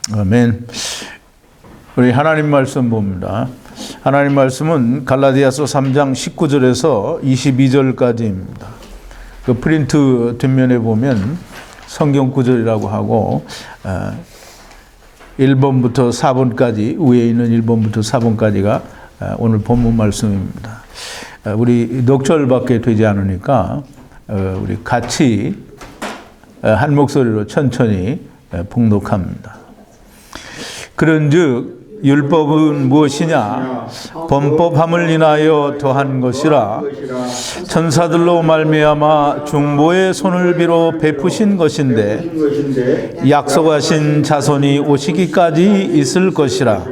아멘. 우리 하나님 말씀 봅니다. 하나님 말씀은 갈라디아서 3장 19절에서 22절까지입니다. 그 프린트 뒷면에 보면 성경 구절이라고 하고 1번부터 4번까지, 위에 있는 1번부터 4번까지가 오늘 본문 말씀입니다. 우리 녹절밖에 되지 않으니까 우리 같이 한 목소리로 천천히 봉독합니다. 그런즉 율법은 무엇이냐? 범법함을 인하여 더한 것이라. 천사들로 말미암아 중보의 손을 빌어 베푸신 것인데 약속하신 자손이 오시기까지 있을 것이라.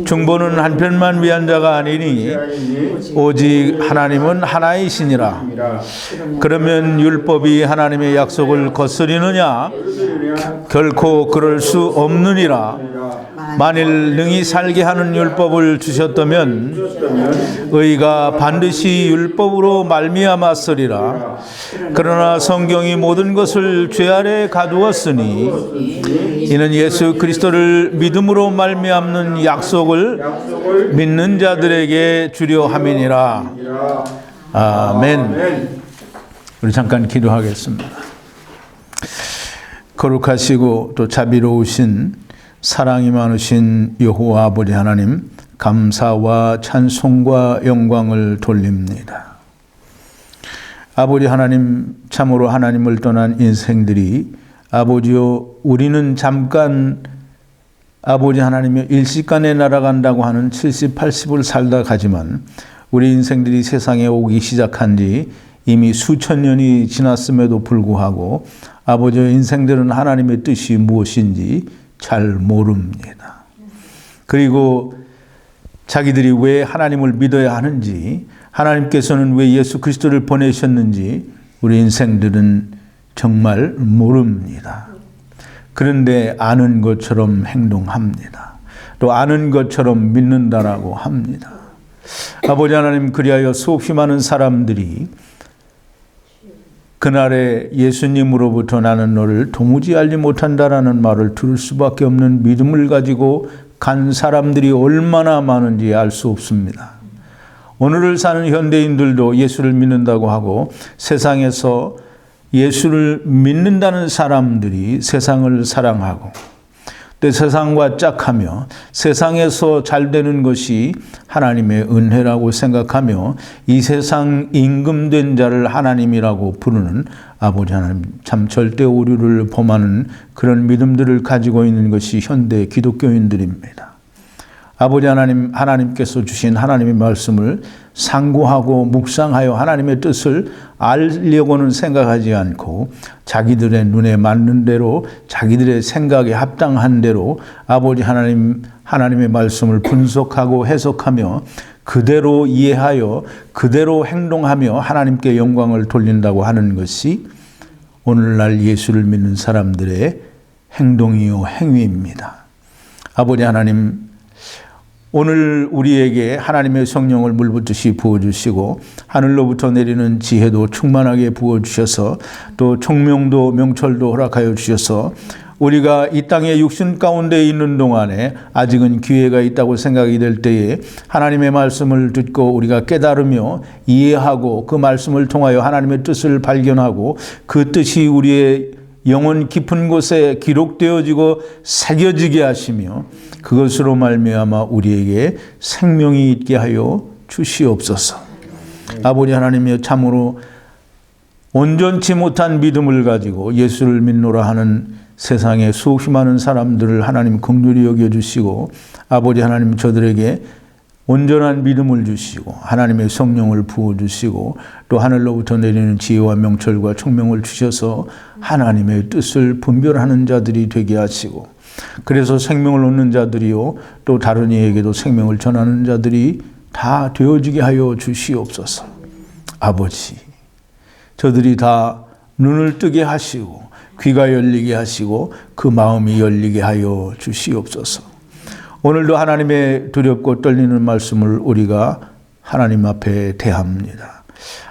중보는 한편만 위한 자가 아니니 오직 하나님은 하나이시니라. 그러면 율법이 하나님의 약속을 거스리느냐? 결코 그럴 수 없느니라. 만일 능히 살게 하는 율법을 주셨다면 의가 반드시 율법으로 말미암았으리라. 그러나 성경이 모든 것을 죄 아래 가두었으니 이는 예수 그리스도를 믿음으로 말미암는 약속을 믿는 자들에게 주려 함이니라. 아멘. 우리 잠깐 기도하겠습니다. 거룩하시고 또 자비로우신 사랑이 많으신 여호와 아버지 하나님, 감사와 찬송과 영광을 돌립니다. 아버지 하나님, 참으로 하나님을 떠난 인생들이 아버지여, 우리는 잠깐 아버지 하나님의 일시간에 날아간다고 하는 70, 80을 살다 가지만 우리 인생들이 세상에 오기 시작한 지 이미 수천 년이 지났음에도 불구하고 아버지의 인생들은 하나님의 뜻이 무엇인지 잘 모릅니다. 그리고 자기들이 왜 하나님을 믿어야 하는지, 하나님께서는 왜 예수 그리스도를 보내셨는지 우리 인생들은 정말 모릅니다. 그런데 아는 것처럼 행동합니다. 또 아는 것처럼 믿는다라고 합니다. 아버지 하나님, 그리하여 수없이 많은 사람들이 그날에 예수님으로부터 나는 너를 도무지 알지 못한다라는 말을 들을 수밖에 없는 믿음을 가지고 간 사람들이 얼마나 많은지 알 수 없습니다. 오늘을 사는 현대인들도 예수를 믿는다고 하고 세상에서 예수를 믿는다는 사람들이 세상을 사랑하고 또 세상과 짝하며 세상에서 잘 되는 것이 하나님의 은혜라고 생각하며 이 세상 임금된 자를 하나님이라고 부르는 아버지 하나님, 참 절대 오류를 범하는 그런 믿음들을 가지고 있는 것이 현대 기독교인들입니다. 아버지 하나님, 하나님께서 주신 하나님의 말씀을 상고하고 묵상하여 하나님의 뜻을 알려고는 생각하지 않고 자기들의 눈에 맞는 대로, 자기들의 생각에 합당한 대로 아버지 하나님, 하나님의 말씀을 분석하고 해석하며 그대로 이해하여 그대로 행동하며 하나님께 영광을 돌린다고 하는 것이 오늘날 예수를 믿는 사람들의 행동이요 행위입니다. 아버지 하나님, 오늘 우리에게 하나님의 성령을 물붓듯이 부어주시고 하늘로부터 내리는 지혜도 충만하게 부어주셔서 또 총명도 명철도 허락하여 주셔서 우리가 이 땅의 육신 가운데 있는 동안에 아직은 기회가 있다고 생각이 될 때에 하나님의 말씀을 듣고 우리가 깨달으며 이해하고 그 말씀을 통하여 하나님의 뜻을 발견하고 그 뜻이 우리의 영혼 깊은 곳에 기록되어지고 새겨지게 하시며 그것으로 말미암아 우리에게 생명이 있게 하여 주시옵소서. 아버지 하나님이여, 참으로 온전치 못한 믿음을 가지고 예수를 믿노라 하는 세상에 수없이 많은 사람들을 하나님 긍휼히 여겨주시고 아버지 하나님, 저들에게 온전한 믿음을 주시고 하나님의 성령을 부어주시고 또 하늘로부터 내리는 지혜와 명철과 총명을 주셔서 하나님의 뜻을 분별하는 자들이 되게 하시고 그래서 생명을 얻는 자들이요 또 다른 이에게도 생명을 전하는 자들이 다 되어지게 하여 주시옵소서. 아버지, 저들이 다 눈을 뜨게 하시고 귀가 열리게 하시고 그 마음이 열리게 하여 주시옵소서. 오늘도 하나님의 두렵고 떨리는 말씀을 우리가 하나님 앞에 대합니다.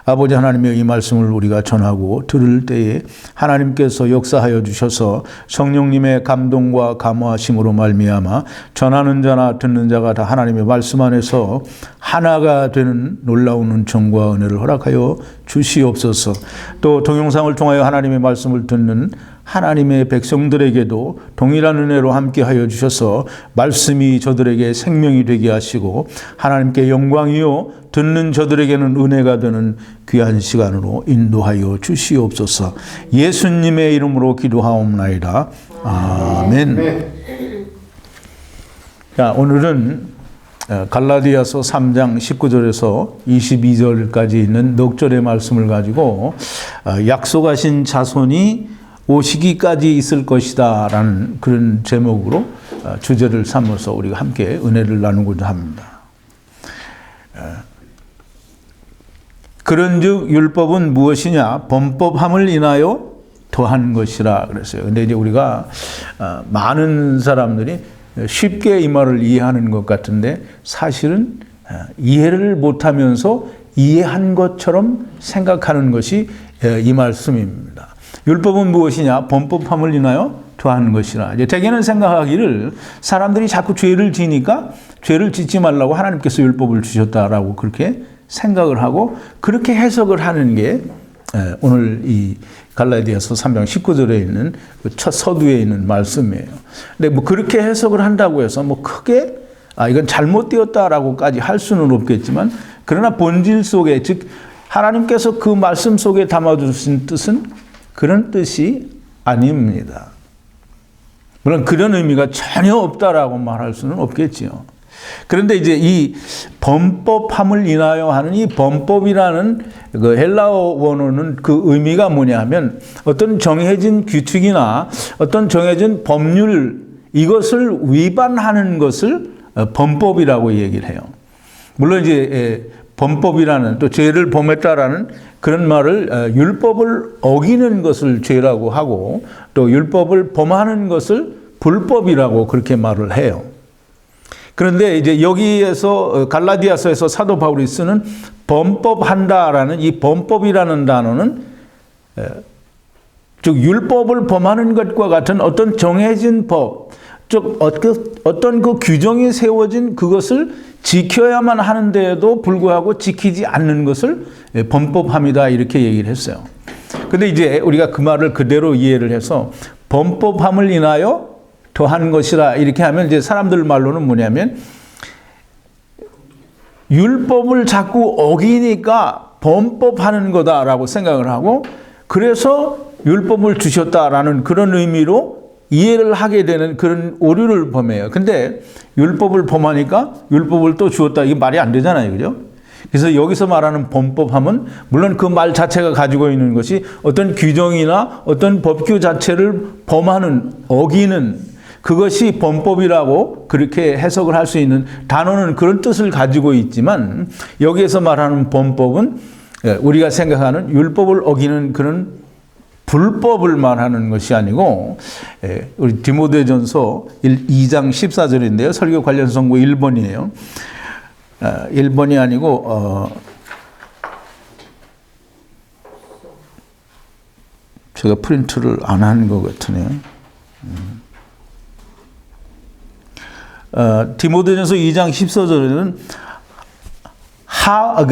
아버지 하나님의 이 말씀을 우리가 전하고 들을 때에 하나님께서 역사하여 주셔서 성령님의 감동과 감화심으로 말미암아 전하는 자나 듣는 자가 다 하나님의 말씀 안에서 하나가 되는 놀라운 은총과 은혜를 허락하여 주시옵소서. 또 동영상을 통하여 하나님의 말씀을 듣는 하나님의 백성들에게도 동일한 은혜로 함께하여 주셔서 말씀이 저들에게 생명이 되게 하시고 하나님께 영광이요 듣는 저들에게는 은혜가 되는 귀한 시간으로 인도하여 주시옵소서. 예수님의 이름으로 기도하옵나이다. 아멘. 자, 오늘은 갈라디아서 3장 19절에서 22절까지 있는 넉 절의 말씀을 가지고 약속하신 자손이 오시기까지 있을 것이다 라는 그런 제목으로 주제를 삼아서 우리가 함께 은혜를 나누고자 합니다. 그런즉 율법은 무엇이냐? 범법함을 인하여 더한 것이라 그랬어요. 근데 이제 우리가 많은 사람들이 쉽게 이 말을 이해하는 것 같은데 사실은 이해를 못하면서 이해한 것처럼 생각하는 것이 이 말씀입니다. 율법은 무엇이냐? 범법함을 인하여 더한 것이라. 이제 대개는 생각하기를 사람들이 자꾸 죄를 지니까 죄를 짓지 말라고 하나님께서 율법을 주셨다라고 그렇게 생각을 하고 그렇게 해석을 하는 게 오늘 이 갈라디아서 3장 19절에 있는 그 첫 서두에 있는 말씀이에요. 근데 뭐 그렇게 해석을 한다고 해서 뭐 크게 이건 잘못되었다라고까지 할 수는 없겠지만 그러나 본질 속에 즉 하나님께서 그 말씀 속에 담아주신 뜻은 그런 뜻이 아닙니다. 물론 그런 의미가 전혀 없다라고 말할 수는 없겠지요. 그런데 이제 이 범법함을 인하여 하는 이 범법이라는 그 헬라어 원어는 그 의미가 뭐냐 하면 어떤 정해진 규칙이나 어떤 정해진 법률 이것을 위반하는 것을 범법이라고 얘기를 해요. 물론 이제 범법이라는 또 죄를 범했다라는 그런 말을 율법을 어기는 것을 죄라고 하고 또 율법을 범하는 것을 불법이라고 그렇게 말을 해요. 그런데 이제 여기에서 갈라디아서에서 사도 바울이 쓰는 범법한다라는 이 범법이라는 단어는 즉 율법을 범하는 것과 같은 어떤 정해진 법, 즉 어떤 그 규정이 세워진 그것을 지켜야만 하는데도 불구하고 지키지 않는 것을 범법함이다 이렇게 얘기를 했어요. 근데 이제 우리가 그 말을 그대로 이해를 해서 범법함을 인하여 더한 것이라 이렇게 하면 이제 사람들 말로는 뭐냐면 율법을 자꾸 어기니까 범법하는 거다라고 생각을 하고 그래서 율법을 주셨다라는 그런 의미로 이해를 하게 되는 그런 오류를 범해요. 근데 율법을 범하니까 율법을 또 주었다. 이게 말이 안 되잖아요. 그죠? 그래서 여기서 말하는 범법함은 물론 그 말 자체가 가지고 있는 것이 어떤 규정이나 어떤 법규 자체를 범하는, 어기는 그것이 범법이라고 그렇게 해석을 할 수 있는 단어는 그런 뜻을 가지고 있지만 여기에서 말하는 범법은 우리가 생각하는 율법을 어기는 그런 불법을 말하는 것이 아니고 우리 디모데전서 2장 14절인데요. 설교 관련 성구 1번이에요. 1번이 아니고 제가 프린트를 안 한 것 같으네요. 디모데전서 2장 14절에는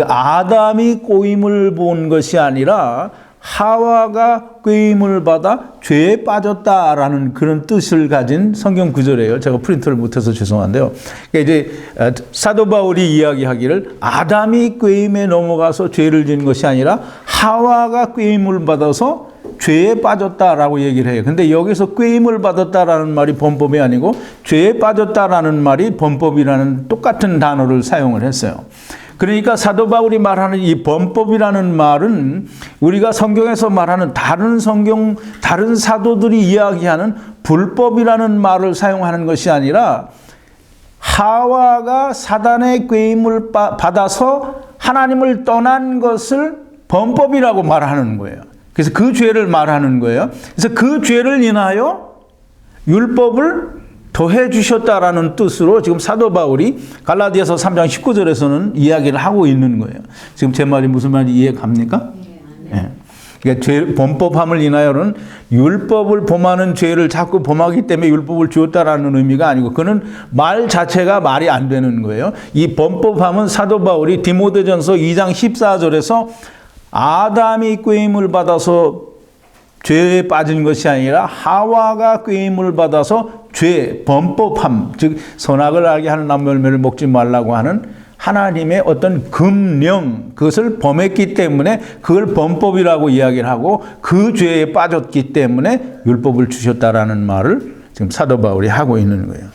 아담이 꼬임을 본 것이 아니라 하와가 꾀임을 받아 죄에 빠졌다라는 그런 뜻을 가진 성경 구절이에요. 제가 프린트를 못해서 죄송한데요. 이제 사도 바울이 이야기하기를 아담이 꾀임에 넘어가서 죄를 지은 것이 아니라 하와가 꾀임을 받아서 죄에 빠졌다라고 얘기를 해요. 근데 여기서 꾀임을 받았다라는 말이 범법이 아니고 죄에 빠졌다라는 말이 범법이라는 똑같은 단어를 사용을 했어요. 그러니까 사도 바울이 말하는 이 범법이라는 말은 우리가 성경에서 말하는 다른 사도들이 이야기하는 불법이라는 말을 사용하는 것이 아니라 하와가 사단의 꾀임을 받아서 하나님을 떠난 것을 범법이라고 말하는 거예요. 그래서 그 죄를 말하는 거예요. 그래서 그 죄를 인하여 율법을 더해 주셨다라는 뜻으로 지금 사도 바울이 갈라디아서 3장 19절에서는 이야기를 하고 있는 거예요. 지금 제 말이 무슨 말인지 이해 갑니까? 네. 그러니까 범법함을 인하여는 율법을 범하는 죄를 자꾸 범하기 때문에 율법을 주었다라는 의미가 아니고 그는 말 자체가 말이 안 되는 거예요. 이 범법함은 사도 바울이 디모데전서 2장 14절에서 아담이 꾀임을 받아서 죄에 빠진 것이 아니라 하와가 꾀임을 받아서 죄, 범법함, 즉 선악을 알게 하는 나무 열매를 먹지 말라고 하는 하나님의 어떤 금령, 그것을 범했기 때문에 그걸 범법이라고 이야기를 하고 그 죄에 빠졌기 때문에 율법을 주셨다라는 말을 지금 사도 바울이 하고 있는 거예요.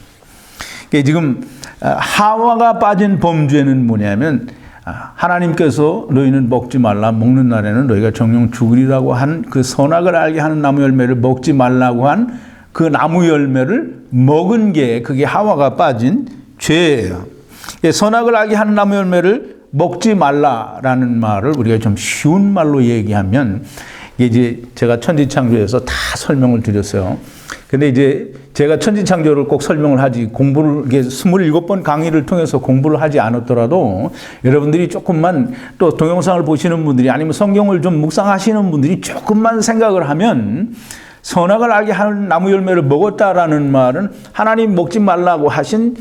그러니까 지금 하와가 빠진 범죄는 뭐냐면 하나님께서 너희는 먹지 말라, 먹는 날에는 너희가 정령 죽으리라고 한 그 선악을 알게 하는 나무 열매를 먹지 말라고 한 그 나무 열매를 먹은 게 그게 하와가 빠진 죄예요. 선악을 알게 하는 나무 열매를 먹지 말라라는 말을 우리가 좀 쉬운 말로 얘기하면 이제 제가 천지창조에서 다 설명을 드렸어요. 근데 이제 제가 천지창조를 꼭 설명을 하지 공부를 이게 27번 강의를 통해서 공부를 하지 않았더라도 여러분들이 조금만 또 동영상을 보시는 분들이 아니면 성경을 좀 묵상하시는 분들이 조금만 생각을 하면 선악을 알게 하는 나무 열매를 먹었다라는 말은 하나님 먹지 말라고 하신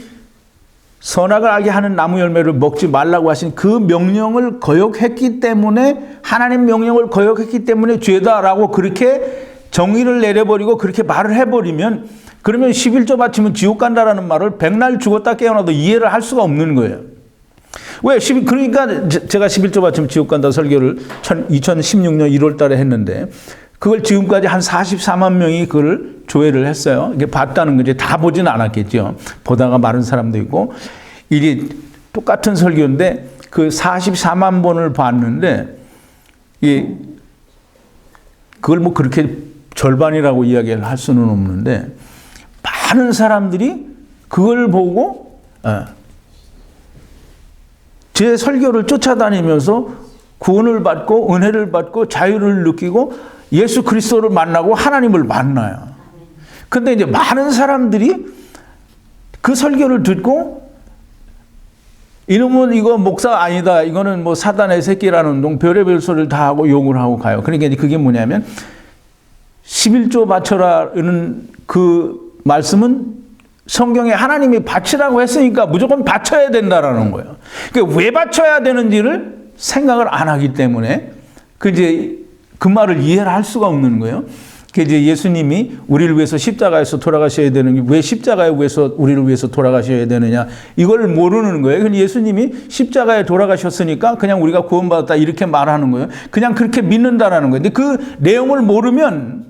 선악을 알게 하는 나무 열매를 먹지 말라고 하신 그 명령을 거역했기 때문에 하나님 명령을 거역했기 때문에 죄다라고 그렇게 정의를 내려버리고 그렇게 말을 해버리면 그러면 11조 바치면 지옥 간다라는 말을 백날 죽었다 깨어나도 이해를 할 수가 없는 거예요. 왜? 그러니까 제가 11조 바치면 지옥 간다 설교를 2016년 1월 달에 했는데 그걸 지금까지 한 44만 명이 그걸 조회를 했어요. 이게 봤다는 거지. 다 보지는 않았겠죠. 보다가 마른 사람도 있고. 이게 똑같은 설교인데 그 44만 번을 봤는데 그걸 뭐 그렇게 절반이라고 이야기를 할 수는 없는데 많은 사람들이 그걸 보고 제 설교를 쫓아다니면서 구원을 받고 은혜를 받고 자유를 느끼고 예수 그리스도를 만나고 하나님을 만나요. 근데 이제 많은 사람들이 그 설교를 듣고 이놈은 이거 목사 아니다. 이거는 뭐 사단의 새끼라는 동 별의별 소리를 다 하고 욕을 하고 가요. 그러니까 이제 그게 뭐냐면 11조 바쳐라는 그 말씀은 성경에 하나님이 바치라고 했으니까 무조건 바쳐야 된다라는 거예요. 그러니까 왜 바쳐야 되는지를 생각을 안 하기 때문에 그 말을 이해를 할 수가 없는 거예요. 이제 예수님이 우리를 위해서 십자가에서 돌아가셔야 되는 게 왜 십자가에 위해서 우리를 위해서 돌아가셔야 되느냐 이걸 모르는 거예요. 근데 예수님이 십자가에 돌아가셨으니까 그냥 우리가 구원받았다 이렇게 말하는 거예요. 그냥 그렇게 믿는다라는 거예요. 근데 그 내용을 모르면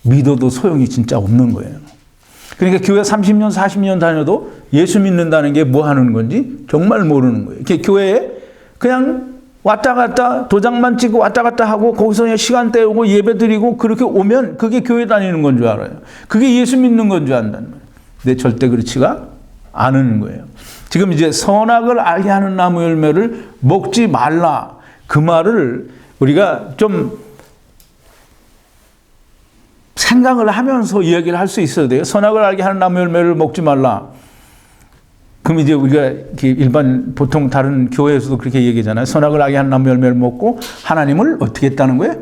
믿어도 소용이 진짜 없는 거예요. 그러니까 교회 30년 40년 다녀도 예수 믿는다는 게 뭐 하는 건지 정말 모르는 거예요. 교회에 그냥 왔다 갔다 도장만 찍고 왔다 갔다 하고 거기서 그냥 시간 때우고 예배 드리고 그렇게 오면 그게 교회 다니는 건 줄 알아요. 그게 예수 믿는 건 줄 안다는 거예요. 근데 절대 그렇지가 않은 거예요. 지금 이제 선악을 알게 하는 나무 열매를 먹지 말라. 그 말을 우리가 좀 생각을 하면서 이야기를 할 수 있어야 돼요. 선악을 알게 하는 나무 열매를 먹지 말라. 그럼 이제 우리가 일반 보통 다른 교회에서도 그렇게 얘기하잖아요. 선악을 알게 하는 나무 열매를 먹고 하나님을 어떻게 했다는 거예요?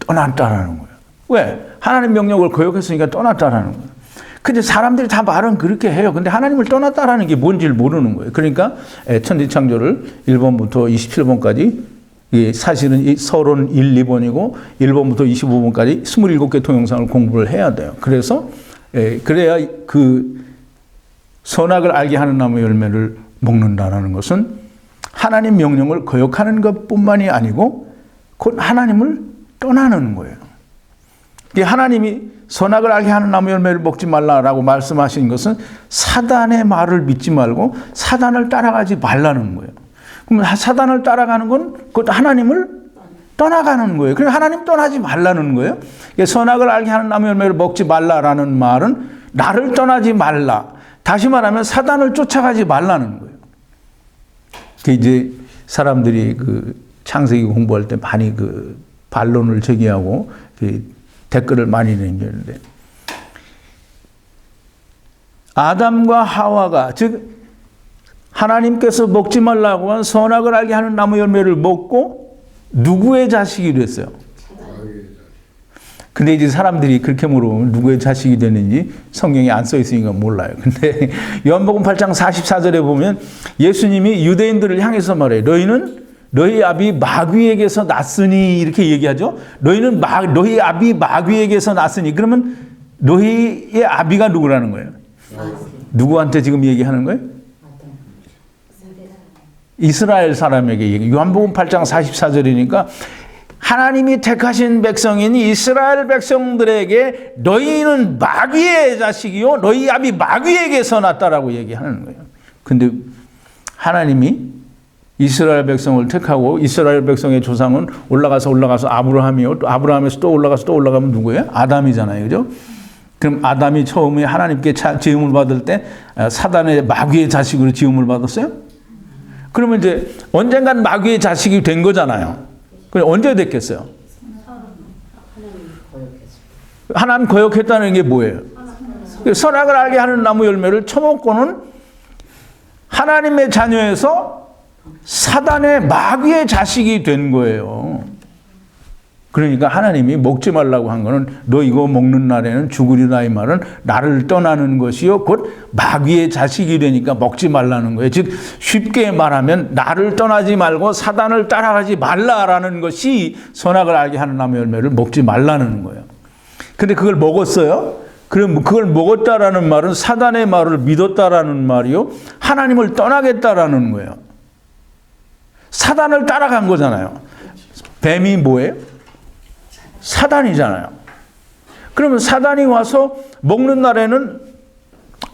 떠났다라는 거예요. 왜? 하나님 명령을 거역했으니까 떠났다라는 거예요. 근데 사람들이 다 말은 그렇게 해요. 근데 하나님을 떠났다라는 게 뭔지를 모르는 거예요. 그러니까 천지창조를 1번부터 27번까지 사실은 서론 1, 2번이고 1번부터 25번까지 27개 동영상을 공부를 해야 돼요. 그래서 그래야 그 선악을 알게 하는 나무 열매를 먹는다는 것은 하나님 명령을 거역하는 것뿐만이 아니고 곧 하나님을 떠나는 거예요. 하나님이 선악을 알게 하는 나무 열매를 먹지 말라라고 말씀하신 것은 사단의 말을 믿지 말고 사단을 따라가지 말라는 거예요. 그럼 사단을 따라가는 건 그것도 하나님을 떠나가는 거예요. 그러니까 하나님 떠나지 말라는 거예요. 선악을 알게 하는 나무 열매를 먹지 말라라는 말은 나를 떠나지 말라. 다시 말하면 사단을 쫓아가지 말라는 거예요. 이제 사람들이 그 창세기 공부할 때 많이 그 반론을 제기하고 댓글을 많이 남겼는데 아담과 하와가, 즉 하나님께서 먹지 말라고 한 선악을 알게 하는 나무 열매를 먹고 누구의 자식이 됐어요? 근데 이제 사람들이 그렇게 물어보면 누구의 자식이 됐는지 성경에 안 써 있으니까 몰라요. 근데 요한복음 8장 44절에 보면 예수님이 유대인들을 향해서 말해요. 너희는 너희 아비 마귀에게서 났으니, 이렇게 얘기하죠. 너희 아비 마귀에게서 났으니, 그러면 너희의 아비가 누구라는 거예요? 누구한테 지금 얘기하는 거예요? 이스라엘 사람에게 얘기. 요한복음 8장 44절이니까 하나님이 택하신 백성인 이스라엘 백성들에게 너희는 마귀의 자식이요 너희 아비 마귀에게서 났다라고 얘기하는 거예요. 근데 하나님이 이스라엘 백성을 택하고 이스라엘 백성의 조상은 올라가서 아브라함이요, 또 아브라함에서 또 올라가면 누구예요? 아담이잖아요. 그죠? 그럼 아담이 처음에 하나님께 지음을 받을 때 사단의 마귀의 자식으로 지음을 받았어요? 그러면 이제 언젠간 마귀의 자식이 된 거잖아요. 그럼 언제 됐겠어요? 하나님 거역했다는 게 뭐예요? 선악을 알게 하는 나무 열매를 처먹고는 하나님의 자녀에서 사단의 마귀의 자식이 된 거예요. 그러니까 하나님이 먹지 말라고 한 거는 너 이거 먹는 날에는 죽으리라, 이 말은 나를 떠나는 것이요 곧 마귀의 자식이 되니까 먹지 말라는 거예요. 즉 쉽게 말하면 나를 떠나지 말고 사단을 따라가지 말라라는 것이 선악을 알게 하는 나무 열매를 먹지 말라는 거예요. 근데 그걸 먹었어요? 그럼 그걸 먹었다라는 말은 사단의 말을 믿었다라는 말이요, 하나님을 떠나겠다라는 거예요. 사단을 따라간 거잖아요. 뱀이 뭐예요? 사단이잖아요. 그러면 사단이 와서 먹는 날에는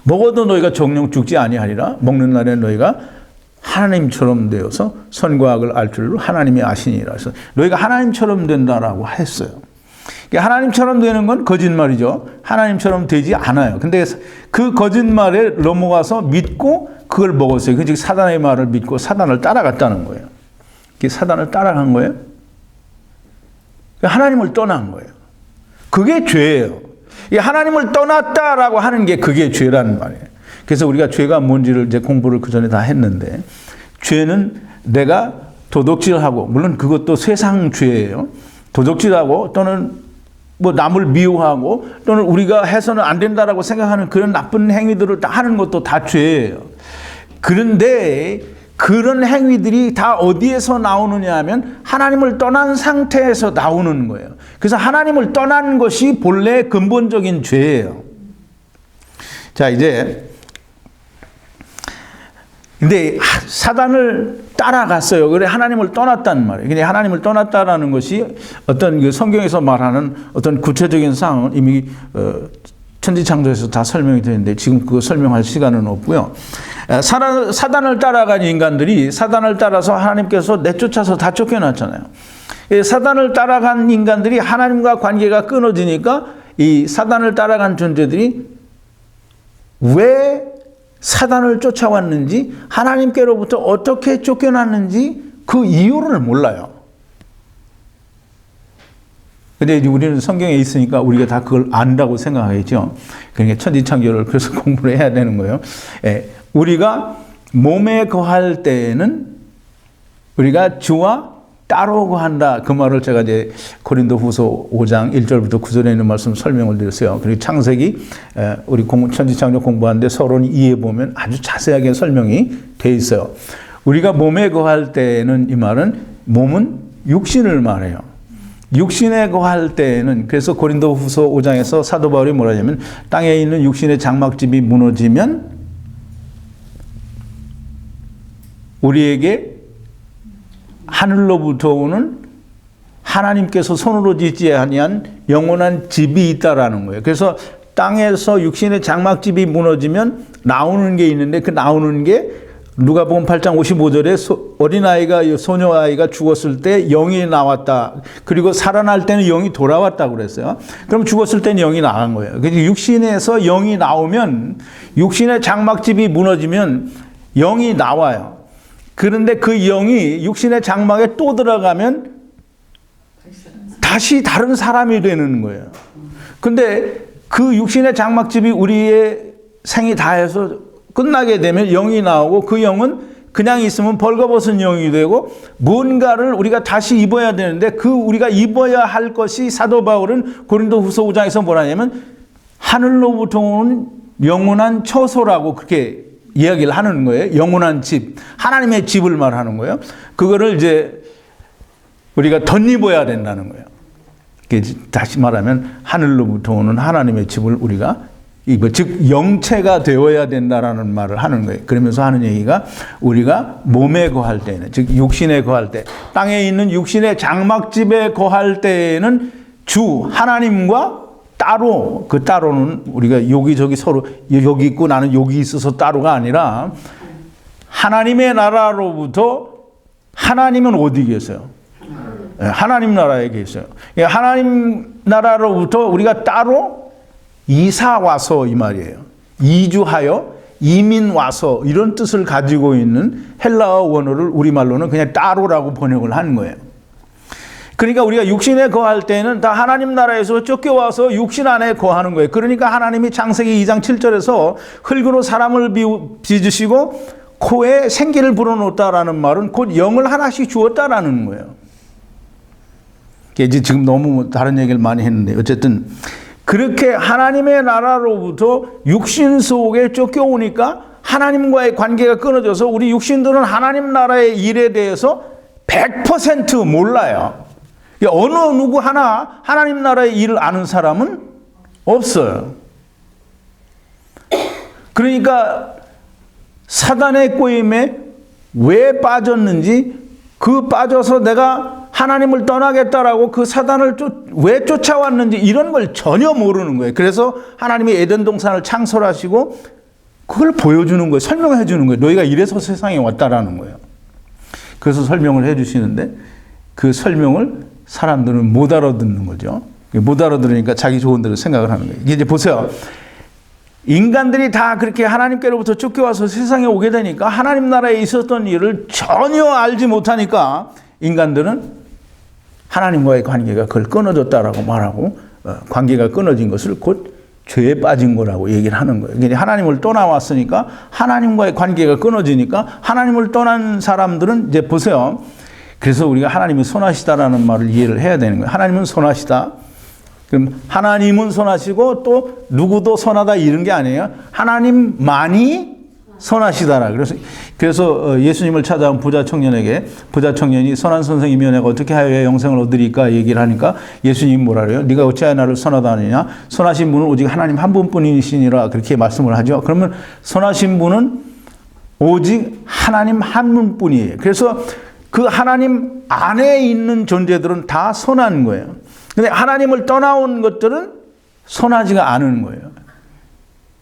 먹어도 너희가 정령 죽지 아니하리라. 먹는 날에는 너희가 하나님처럼 되어서 선과 악을 알 줄로 하나님이 아시니라. 그래서 너희가 하나님처럼 된다라고 했어요. 하나님처럼 되는 건 거짓말이죠. 하나님처럼 되지 않아요. 근데 그 거짓말에 넘어가서 믿고 그걸 먹었어요. 그 즉 사단의 말을 믿고 사단을 따라갔다는 거예요. 사단을 따라간 거예요. 하나님을 떠난 거예요. 그게 죄예요. 하나님을 떠났다라고 하는 게 그게 죄라는 말이에요. 그래서 우리가 죄가 뭔지를 이제 공부를 그 전에 다 했는데, 죄는 내가 도둑질하고, 물론 그것도 세상 죄예요. 도둑질하고 또는 뭐 남을 미워하고 또는 우리가 해서는 안 된다라고 생각하는 그런 나쁜 행위들을 다 하는 것도 다 죄예요. 그런데 그런 행위들이 다 어디에서 나오느냐 하면 하나님을 떠난 상태에서 나오는 거예요. 그래서 하나님을 떠난 것이 본래 근본적인 죄예요. 자, 이제 근데 사단을 따라갔어요. 그래 하나님을 떠났단 말이에요. 근데 하나님을 떠났다라는 것이 어떤 그 성경에서 말하는 어떤 구체적인 상황은 이미 천지창조에서 다 설명이 되는데 지금 그거 설명할 시간은 없고요. 사단을 따라간 인간들이 사단을 따라서 하나님께서 내쫓아서 다 쫓겨났잖아요. 사단을 따라간 인간들이 하나님과 관계가 끊어지니까 이 사단을 따라간 존재들이 왜 사단을 쫓아왔는지, 하나님께로부터 어떻게 쫓겨났는지 그 이유를 몰라요. 근데 이제 우리는 성경에 있으니까 우리가 다 그걸 안다고 생각하겠죠. 그러니까 천지창조를 그래서 공부를 해야 되는 거예요. 우리가 몸에 거할 때에는 우리가 주와 따로 거한다. 그 말을 제가 이제 고린도후서 5장 1절부터 9절에 있는 말씀 설명을 드렸어요. 그리고 창세기 우리 천지창조 공부하는데 서론 2에 보면 아주 자세하게 설명이 돼 있어요. 우리가 몸에 거할 때는 이 말은 몸은 육신을 말해요. 육신에 거할 때에는 그래서 고린도후서 5장에서 사도 바울이 뭐라 하냐면 땅에 있는 육신의 장막집이 무너지면 우리에게 하늘로부터 오는 하나님께서 손으로 짓지 아니한 영원한 집이 있다라는 거예요. 그래서 땅에서 육신의 장막집이 무너지면 나오는 게 있는데 그 나오는 게 누가복음 8장 55절에 어린아이가 소녀아이가 죽었을 때 영이 나왔다. 그리고 살아날 때는 영이 돌아왔다고 그랬어요. 그럼 죽었을 때는 영이 나간 거예요. 그래서 육신에서 영이 나오면 육신의 장막집이 무너지면 영이 나와요. 그런데 그 영이 육신의 장막에 또 들어가면 다시 다른 사람이 되는 거예요. 근데 그 육신의 장막집이 우리의 생이 다해서 끝나게 되면 영이 나오고 그 영은 그냥 있으면 벌거벗은 영이 되고 뭔가를 우리가 다시 입어야 되는데 그 우리가 입어야 할 것이 사도 바울은 고린도후서 5장에서 뭐라냐면 하늘로부터 오는 영원한 처소라고 그렇게 이야기를 하는 거예요. 영원한 집, 하나님의 집을 말하는 거예요. 그거를 이제 우리가 덧입어야 된다는 거예요. 다시 말하면 하늘로부터 오는 하나님의 집을 우리가 즉 영체가 되어야 된다라는 말을 하는 거예요. 그러면서 하는 얘기가 우리가 몸에 거할 때는, 즉 육신에 거할 때, 땅에 있는 육신의 장막집에 거할 때에는 주 하나님과 따로, 그 따로는 우리가 여기저기 서로 여기 있고 나는 여기 있어서 따로가 아니라 하나님의 나라로부터, 하나님은 어디 계세요? 하나님 나라에 계세요. 하나님 나라로부터 우리가 따로 이사 와서 이 말이에요. 이주하여 이민 와서 이런 뜻을 가지고 있는 헬라어 원어를 우리말로는 그냥 따로라고 번역을 하는 거예요. 그러니까 우리가 육신에 거할 때는 다 하나님 나라에서 쫓겨와서 육신 안에 거하는 거예요. 그러니까 하나님이 창세기 2장 7절에서 흙으로 사람을 빚으시고 코에 생기를 불어넣었다라는 말은 곧 영을 하나씩 주었다라는 거예요. 이제 지금 너무 다른 얘기를 많이 했는데 어쨌든 그렇게 하나님의 나라로부터 육신 속에 쫓겨오니까 하나님과의 관계가 끊어져서 우리 육신들은 하나님 나라의 일에 대해서 100% 몰라요. 어느 누구 하나 하나님 나라의 일을 아는 사람은 없어요. 그러니까 사단의 꼬임에 왜 빠졌는지, 그 빠져서 내가 하나님을 떠나겠다라고 그 사단을 왜 쫓아왔는지 이런 걸 전혀 모르는 거예요. 그래서 하나님이 에덴 동산을 창설하시고 그걸 보여주는 거예요. 설명해 주는 거예요. 너희가 이래서 세상에 왔다라는 거예요. 그래서 설명을 해 주시는데 그 설명을 사람들은 못 알아듣는 거죠. 못 알아들으니까 자기 좋은 대로 생각을 하는 거예요. 이제 보세요. 인간들이 다 그렇게 하나님께로부터 쫓겨와서 세상에 오게 되니까 하나님 나라에 있었던 일을 전혀 알지 못하니까 인간들은 하나님과의 관계가 그걸 끊어졌다라고 말하고 관계가 끊어진 것을 곧 죄에 빠진 거라고 얘기를 하는 거예요. 그러니까 하나님을 떠나왔으니까 하나님과의 관계가 끊어지니까 하나님을 떠난 사람들은 이제 보세요. 그래서 우리가 하나님이 선하시다라는 말을 이해를 해야 되는 거예요. 하나님은 선하시다. 그럼 하나님은 선하시고 또 누구도 선하다 이런 게 아니에요. 하나님만이 선하시다라. 그래서 예수님을 찾아온 부자 청년에게 부자 청년이 선한 선생이며 내가 어떻게 하여야 영생을 얻으리까 얘기를 하니까 예수님이 뭐라 그래요? 네가 어찌하여 나를 선하다 하느냐? 선하신 분은 오직 하나님 한 분뿐이시니라 그렇게 말씀을 하죠. 그러면 선하신 분은 오직 하나님 한 분뿐이에요. 그래서 그 하나님 안에 있는 존재들은 다 선한 거예요. 근데 하나님을 떠나온 것들은 선하지가 않은 거예요.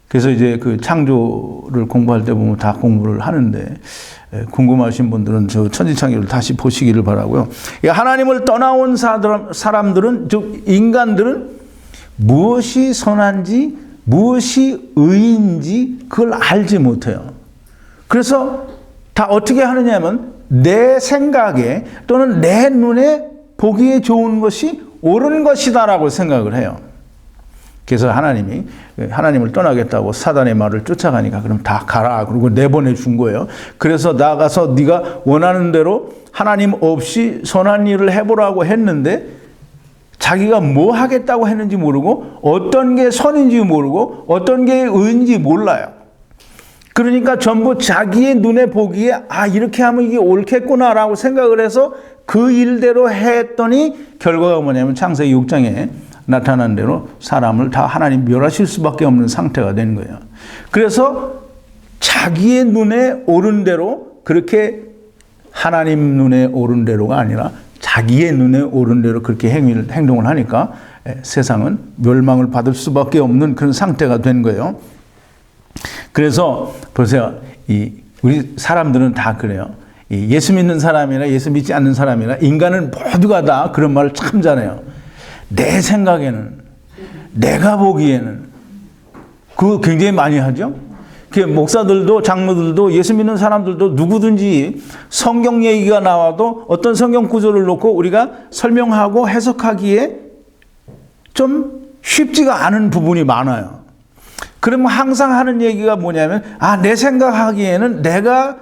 그래서 이제 그 창조를 공부할 때 보면 다 공부를 하는데 궁금하신 분들은 저 천지창조를 다시 보시기를 바라고요. 하나님을 떠나온 사람들은, 즉 인간들은 무엇이 선한지 무엇이 의인지 그걸 알지 못해요. 그래서 다 어떻게 하느냐 하면 내 생각에 또는 내 눈에 보기에 좋은 것이 옳은 것이다라고 생각을 해요. 그래서 하나님이 하나님을 떠나겠다고 사단의 말을 쫓아가니까 그럼 다 가라 그러고 내보내 준 거예요. 그래서 나가서 네가 원하는 대로 하나님 없이 선한 일을 해보라고 했는데 자기가 뭐 하겠다고 했는지 모르고 어떤 게 선인지 모르고 어떤 게 의인지 몰라요. 그러니까 전부 자기의 눈에 보기에 아 이렇게 하면 이게 옳겠구나라고 생각을 해서 그 일대로 했더니 결과가 뭐냐면 창세기 6장에 나타난 대로 사람을 다 하나님 멸하실 수밖에 없는 상태가 된 거예요. 그래서 자기의 눈에 옳은 대로 그렇게 하나님 눈에 옳은 대로가 아니라 자기의 눈에 옳은 대로 그렇게 행동을 하니까 세상은 멸망을 받을 수밖에 없는 그런 상태가 된 거예요. 그래서 보세요. 우리 사람들은 다 그래요. 예수 믿는 사람이나 예수 믿지 않는 사람이나 인간은 모두가 다 그런 말을 참 잘해요. 내 생각에는, 내가 보기에는. 그거 굉장히 많이 하죠. 목사들도 장로들도 예수 믿는 사람들도 누구든지 성경 얘기가 나와도 어떤 성경 구절을 놓고 우리가 설명하고 해석하기에 좀 쉽지가 않은 부분이 많아요. 그러면 항상 하는 얘기가 뭐냐면, 내 생각하기에는, 내가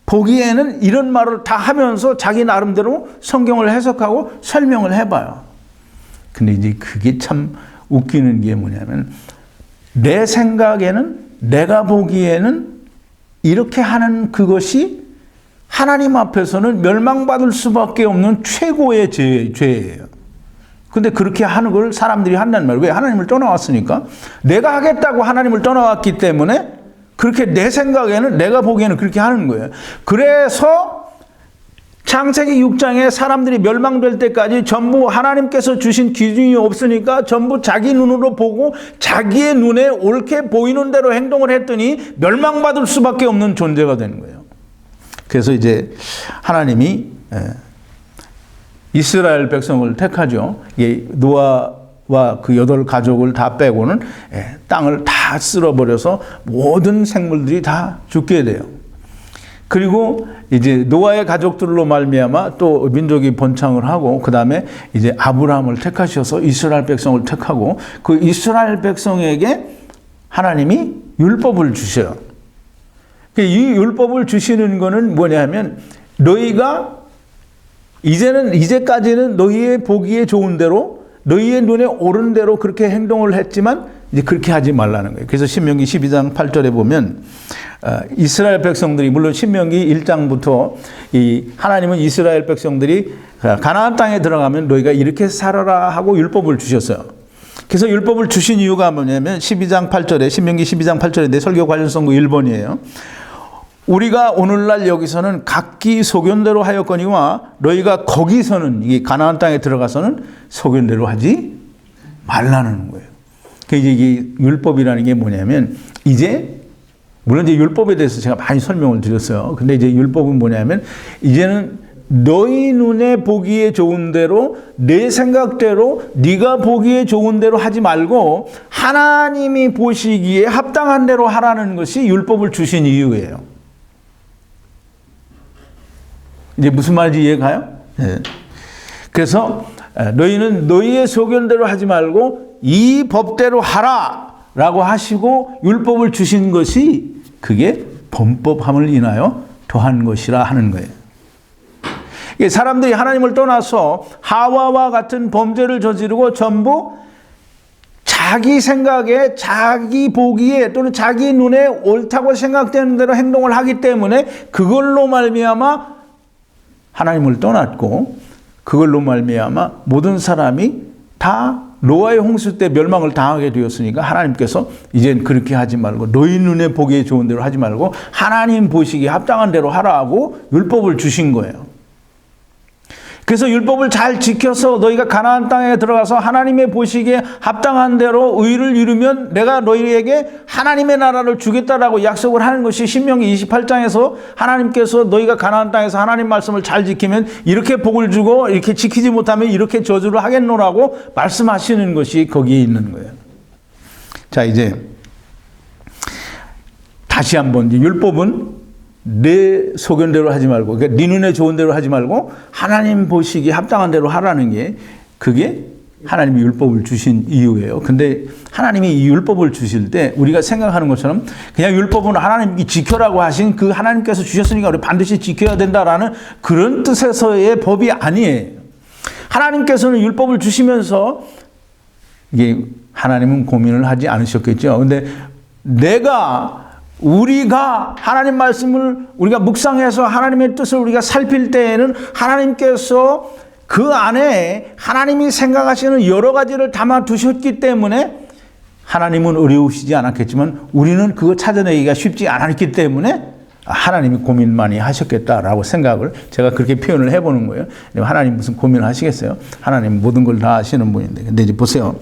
보기에는 이런 말을 다 하면서 자기 나름대로 성경을 해석하고 설명을 해봐요. 근데 이제 그게 참 웃기는 게 뭐냐면, 내 생각에는, 내가 보기에는 이렇게 하는 그것이 하나님 앞에서는 멸망받을 수밖에 없는 최고의 죄예요. 근데 그렇게 하는 걸 사람들이 한단 말이에요. 왜? 하나님을 떠나왔으니까. 내가 하겠다고 하나님을 떠나왔기 때문에 그렇게 내 생각에는, 내가 보기에는 그렇게 하는 거예요. 그래서 창세기 6장에 사람들이 멸망될 때까지 전부 하나님께서 주신 기준이 없으니까 전부 자기 눈으로 보고 자기의 눈에 옳게 보이는 대로 행동을 했더니 멸망받을 수밖에 없는 존재가 되는 거예요. 그래서 이제 하나님이 이스라엘 백성을 택하죠. 노아와 그 8가족을 다 빼고는 땅을 다 쓸어버려서 모든 생물들이 다 죽게 돼요. 그리고 이제 노아의 가족들로 말미암아 또 민족이 번창을 하고, 그 다음에 이제 아브라함을 택하셔서 이스라엘 백성을 택하고, 그 이스라엘 백성에게 하나님이 율법을 주셔요. 이 율법을 주시는 거는 뭐냐면, 너희가 이제까지는 너희의 보기에 좋은 대로, 너희의 눈에 옳은 대로 그렇게 행동을 했지만 이제 그렇게 하지 말라는 거예요. 그래서 신명기 12장 8절에 보면 이스라엘 백성들이, 물론 신명기 1장부터 하나님은 이스라엘 백성들이 가나안 땅에 들어가면 너희가 이렇게 살아라 하고 율법을 주셨어요. 그래서 율법을 주신 이유가 뭐냐면 12장 8절에, 신명기 12장 8절에 내 설교 관련 선고 1번이에요. 우리가 오늘날 여기서는 각기 소견대로 하였거니와 너희가 거기서는, 이 가나안 땅에 들어가서는 소견대로 하지 말라는 거예요. 이게 율법이라는 게 뭐냐면, 이제 물론 이제 율법에 대해서 제가 많이 설명을 드렸어요. 근데 이제 율법은 뭐냐면, 이제는 너희 눈에 보기에 좋은 대로, 내 생각대로, 네가 보기에 좋은 대로 하지 말고 하나님이 보시기에 합당한 대로 하라는 것이 율법을 주신 이유예요. 이제 무슨 말인지 이해가요? 네. 그래서 너희는 너희의 소견대로 하지 말고 이 법대로 하라 라고 하시고 율법을 주신 것이, 그게 범법함을 인하여 더한 것이라 하는 거예요. 사람들이 하나님을 떠나서 하와와 같은 범죄를 저지르고 전부 자기 생각에, 자기 보기에 또는 자기 눈에 옳다고 생각되는 대로 행동을 하기 때문에 그걸로 말미암아 하나님을 떠났고, 그걸로 말미암아 모든 사람이 다 노아의 홍수 때 멸망을 당하게 되었으니까 하나님께서 이젠 그렇게 하지 말고, 너희 눈에 보기에 좋은 대로 하지 말고 하나님 보시기에 합당한 대로 하라고 율법을 주신 거예요. 그래서 율법을 잘 지켜서 너희가 가나안 땅에 들어가서 하나님의 보시기에 합당한 대로 의를 이루면 내가 너희에게 하나님의 나라를 주겠다라고 약속을 하는 것이 신명기 28장에서 하나님께서 너희가 가나안 땅에서 하나님 말씀을 잘 지키면 이렇게 복을 주고 이렇게 지키지 못하면 이렇게 저주를 하겠노라고 말씀하시는 것이 거기에 있는 거예요. 자, 이제 다시 한번, 율법은 내 소견대로 하지 말고, 그러니까 네 눈에 좋은 대로 하지 말고 하나님 보시기에 합당한 대로 하라는 게, 그게 하나님이 율법을 주신 이유예요. 근데 하나님이 이 율법을 주실 때 우리가 생각하는 것처럼 그냥 율법은 하나님이 지켜라고 하신, 그 하나님께서 주셨으니까 우리 반드시 지켜야 된다라는 그런 뜻에서의 법이 아니에요. 하나님께서는 율법을 주시면서, 이게 하나님은 고민을 하지 않으셨겠죠. 근데 우리가 하나님 말씀을 우리가 묵상해서 하나님의 뜻을 우리가 살필 때에는 하나님께서 그 안에 하나님이 생각하시는 여러 가지를 담아 두셨기 때문에 하나님은 어려우시지 않았겠지만 우리는 그거 찾아내기가 쉽지 않았기 때문에 하나님이 고민 많이 하셨겠다라고 생각을, 제가 그렇게 표현을 해보는 거예요. 하나님 무슨 고민을 하시겠어요? 하나님 모든 걸 다 아시는 분인데. 근데 이제 보세요.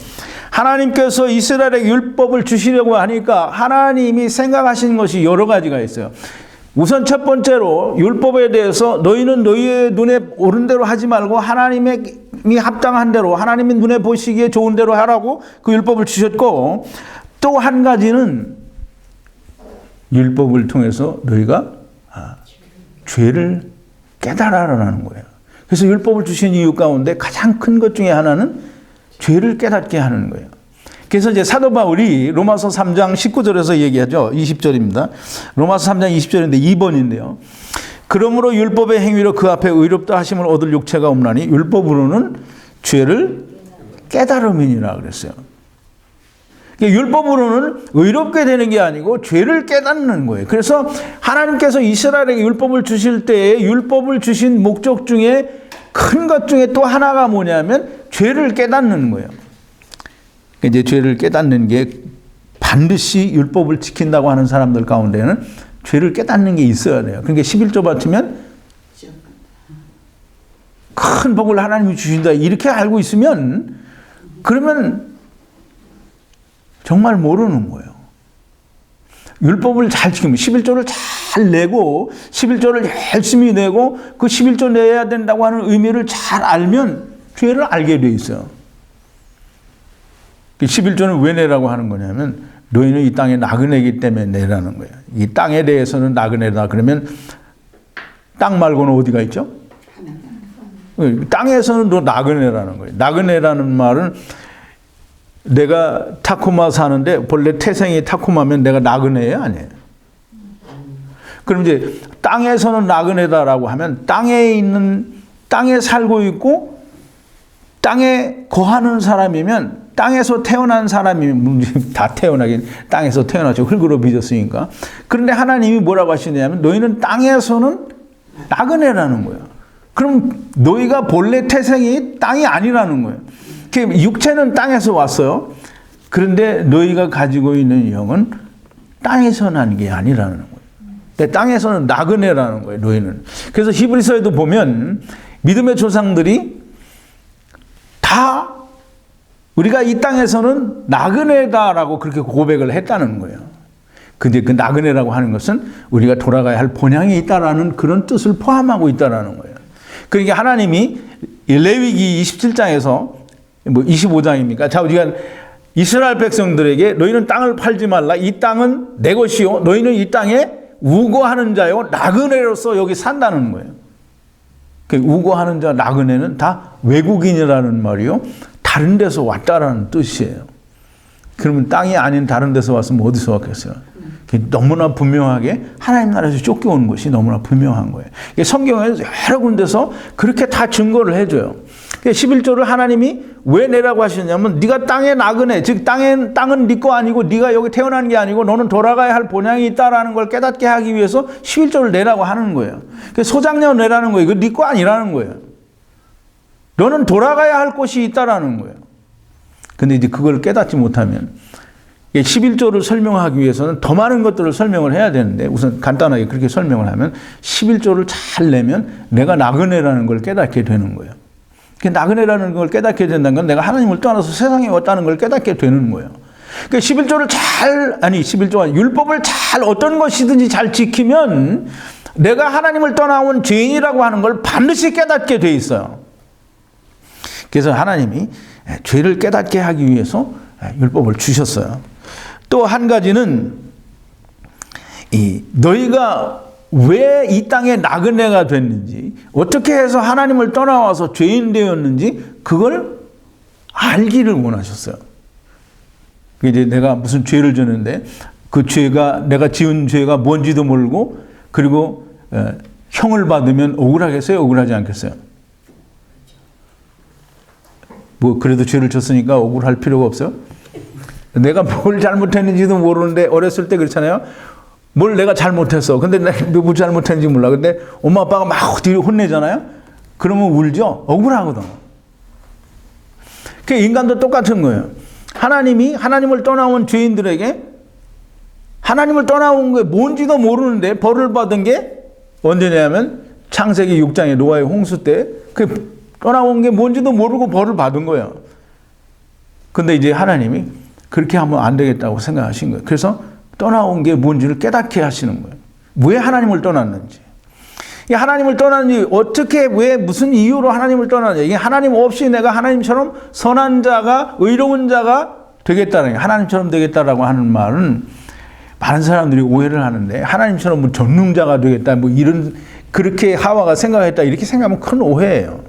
하나님께서 이스라엘에게 율법을 주시려고 하니까 하나님이 생각하시는 것이 여러 가지가 있어요. 우선 첫 번째로 율법에 대해서 너희는 너희의 눈에 옳은 대로 하지 말고 하나님이 합당한 대로, 하나님이 눈에 보시기에 좋은 대로 하라고 그 율법을 주셨고, 또 한 가지는 율법을 통해서 너희가 죄를 깨달아라는 거예요. 그래서 율법을 주신 이유 가운데 가장 큰 것 중에 하나는 죄를 깨닫게 하는 거예요. 그래서 이제 사도 바울이 로마서 3장 19절에서 얘기하죠. 20절입니다. 로마서 3장 20절인데 2번인데요. 그러므로 율법의 행위로 그 앞에 의롭다 하심을 얻을 육체가 없나니 율법으로는 죄를 깨달음이니라 그랬어요. 그러니까 율법으로는 의롭게 되는 게 아니고 죄를 깨닫는 거예요. 그래서 하나님께서 이스라엘에게 율법을 주실 때에 율법을 주신 목적 중에 큰 것 중에 또 하나가 뭐냐면 죄를 깨닫는 거예요. 이제 죄를 깨닫는 게 반드시 율법을 지킨다고 하는 사람들 가운데는 죄를 깨닫는 게 있어야 돼요. 그러니까 11조 바치면 큰 복을 하나님이 주신다 이렇게 알고 있으면 그러면 정말 모르는 거예요. 율법을 잘 지키면 11조를 잘 내고 11조를 열심히 내고 그 11조 내야 된다고 하는 의미를 잘 알면 죄를 알게 돼 있어요. 11조는 왜 내라고 하는 거냐면 너희는 이 땅에 나그네이기 때문에 내라는 거예요. 이 땅에 대해서는 나그네다 그러면 땅 말고는 어디가 있죠? 땅에서는 너 나그네라는 거예요. 나그네라는 말은 내가 타코마 사는데 본래 태생이 타코마면 내가 나그네예요? 아니에요? 그럼 이제 땅에서는 나그네다라고 하면 땅에 살고 있고 땅에 거하는 사람이면 땅에서 태어난 사람이면 다 태어나긴 땅에서 태어나죠. 흙으로 빚었으니까. 그런데 하나님이 뭐라고 하시냐면 너희는 땅에서는 나그네라는 거예요. 그럼 너희가 본래 태생이 땅이 아니라는 거예요. 육체는 땅에서 왔어요. 그런데 너희가 가지고 있는 영은 땅에서 난 게 아니라는 거예요. 근데 땅에서는 나그네라는 거예요. 너희는. 그래서 히브리서에도 보면 믿음의 조상들이 다 우리가 이 땅에서는 나그네다라고 그렇게 고백을 했다는 거예요. 근데 그 나그네라고 하는 것은 우리가 돌아가야 할 본향이 있다라는 그런 뜻을 포함하고 있다라는 거예요. 그러니까 하나님이 레위기 27장에서 뭐 25장입니까? 자, 우리가 이스라엘 백성들에게 너희는 땅을 팔지 말라. 이 땅은 내 것이요. 너희는 이 땅에 우거하는 자요. 나그네로서 여기 산다는 거예요. 그 우거하는 자, 나그네는 다 외국인이라는 말이요. 다른 데서 왔다라는 뜻이에요. 그러면 땅이 아닌 다른 데서 왔으면 어디서 왔겠어요? 너무나 분명하게 하나님 나라에서 쫓겨오는 것이 너무나 분명한 거예요. 성경에 여러 군데서 그렇게 다 증거를 해줘요. 11조를 하나님이 왜 내라고 하시냐면 네가 땅에 나그네, 즉 땅은 네 거 아니고 네가 여기 태어난 게 아니고 너는 돌아가야 할 본향이 있다라는 걸 깨닫게 하기 위해서 11조를 내라고 하는 거예요. 소장료 내라는 거예요. 이거 네 거 아니라는 거예요. 너는 돌아가야 할 곳이 있다라는 거예요. 근데 이제 그걸 깨닫지 못하면 11조를 설명하기 위해서는 더 많은 것들을 설명을 해야 되는데 우선 간단하게 그렇게 설명을 하면 11조를 잘 내면 내가 나그네라는 걸 깨닫게 되는 거예요. 나그네라는 걸 깨닫게 된다는 건 내가 하나님을 떠나서 세상에 왔다는 걸 깨닫게 되는 거예요. 11조를 율법을 잘 어떤 것이든지 잘 지키면 내가 하나님을 떠나온 죄인이라고 하는 걸 반드시 깨닫게 돼 있어요. 그래서 하나님이 죄를 깨닫게 하기 위해서 율법을 주셨어요. 또 한 가지는 너희가 왜 이 땅에 나그네가 됐는지 어떻게 해서 하나님을 떠나와서 죄인 되었는지 그걸 알기를 원하셨어요. 이제 내가 무슨 죄를 졌는데 그 죄가 내가 지은 죄가 뭔지도 모르고 그리고 형을 받으면 억울하겠어요? 억울하지 않겠어요? 뭐 그래도 죄를 졌으니까 억울할 필요가 없어요? 내가 뭘 잘못했는지도 모르는데 어렸을 때 그렇잖아요. 뭘 내가 잘못했어. 근데 내가 뭐 잘못했는지 몰라. 근데 엄마 아빠가 막 뒤로 혼내잖아요. 그러면 울죠. 억울하거든. 그 인간도 똑같은 거예요. 하나님이 하나님을 떠나온 죄인들에게 하나님을 떠나온 게 뭔지도 모르는데 벌을 받은 게 언제냐면 창세기 6장의 노아의 홍수 때 그 떠나온 게 뭔지도 모르고 벌을 받은 거예요. 근데 이제 하나님이 그렇게 하면 안 되겠다고 생각하신 거예요. 그래서 떠나온 게 뭔지를 깨닫게 하시는 거예요. 왜 하나님을 떠났는지. 하나님을 떠났는지 어떻게 왜 무슨 이유로 하나님을 떠났는지. 이게 하나님 없이 내가 하나님처럼 선한 자가 의로운 자가 되겠다는 게 하나님처럼 되겠다라고 하는 말은 많은 사람들이 오해를 하는데 하나님처럼 뭐 전능자가 되겠다 뭐 이런 그렇게 하와가 생각했다 이렇게 생각하면 큰 오해예요.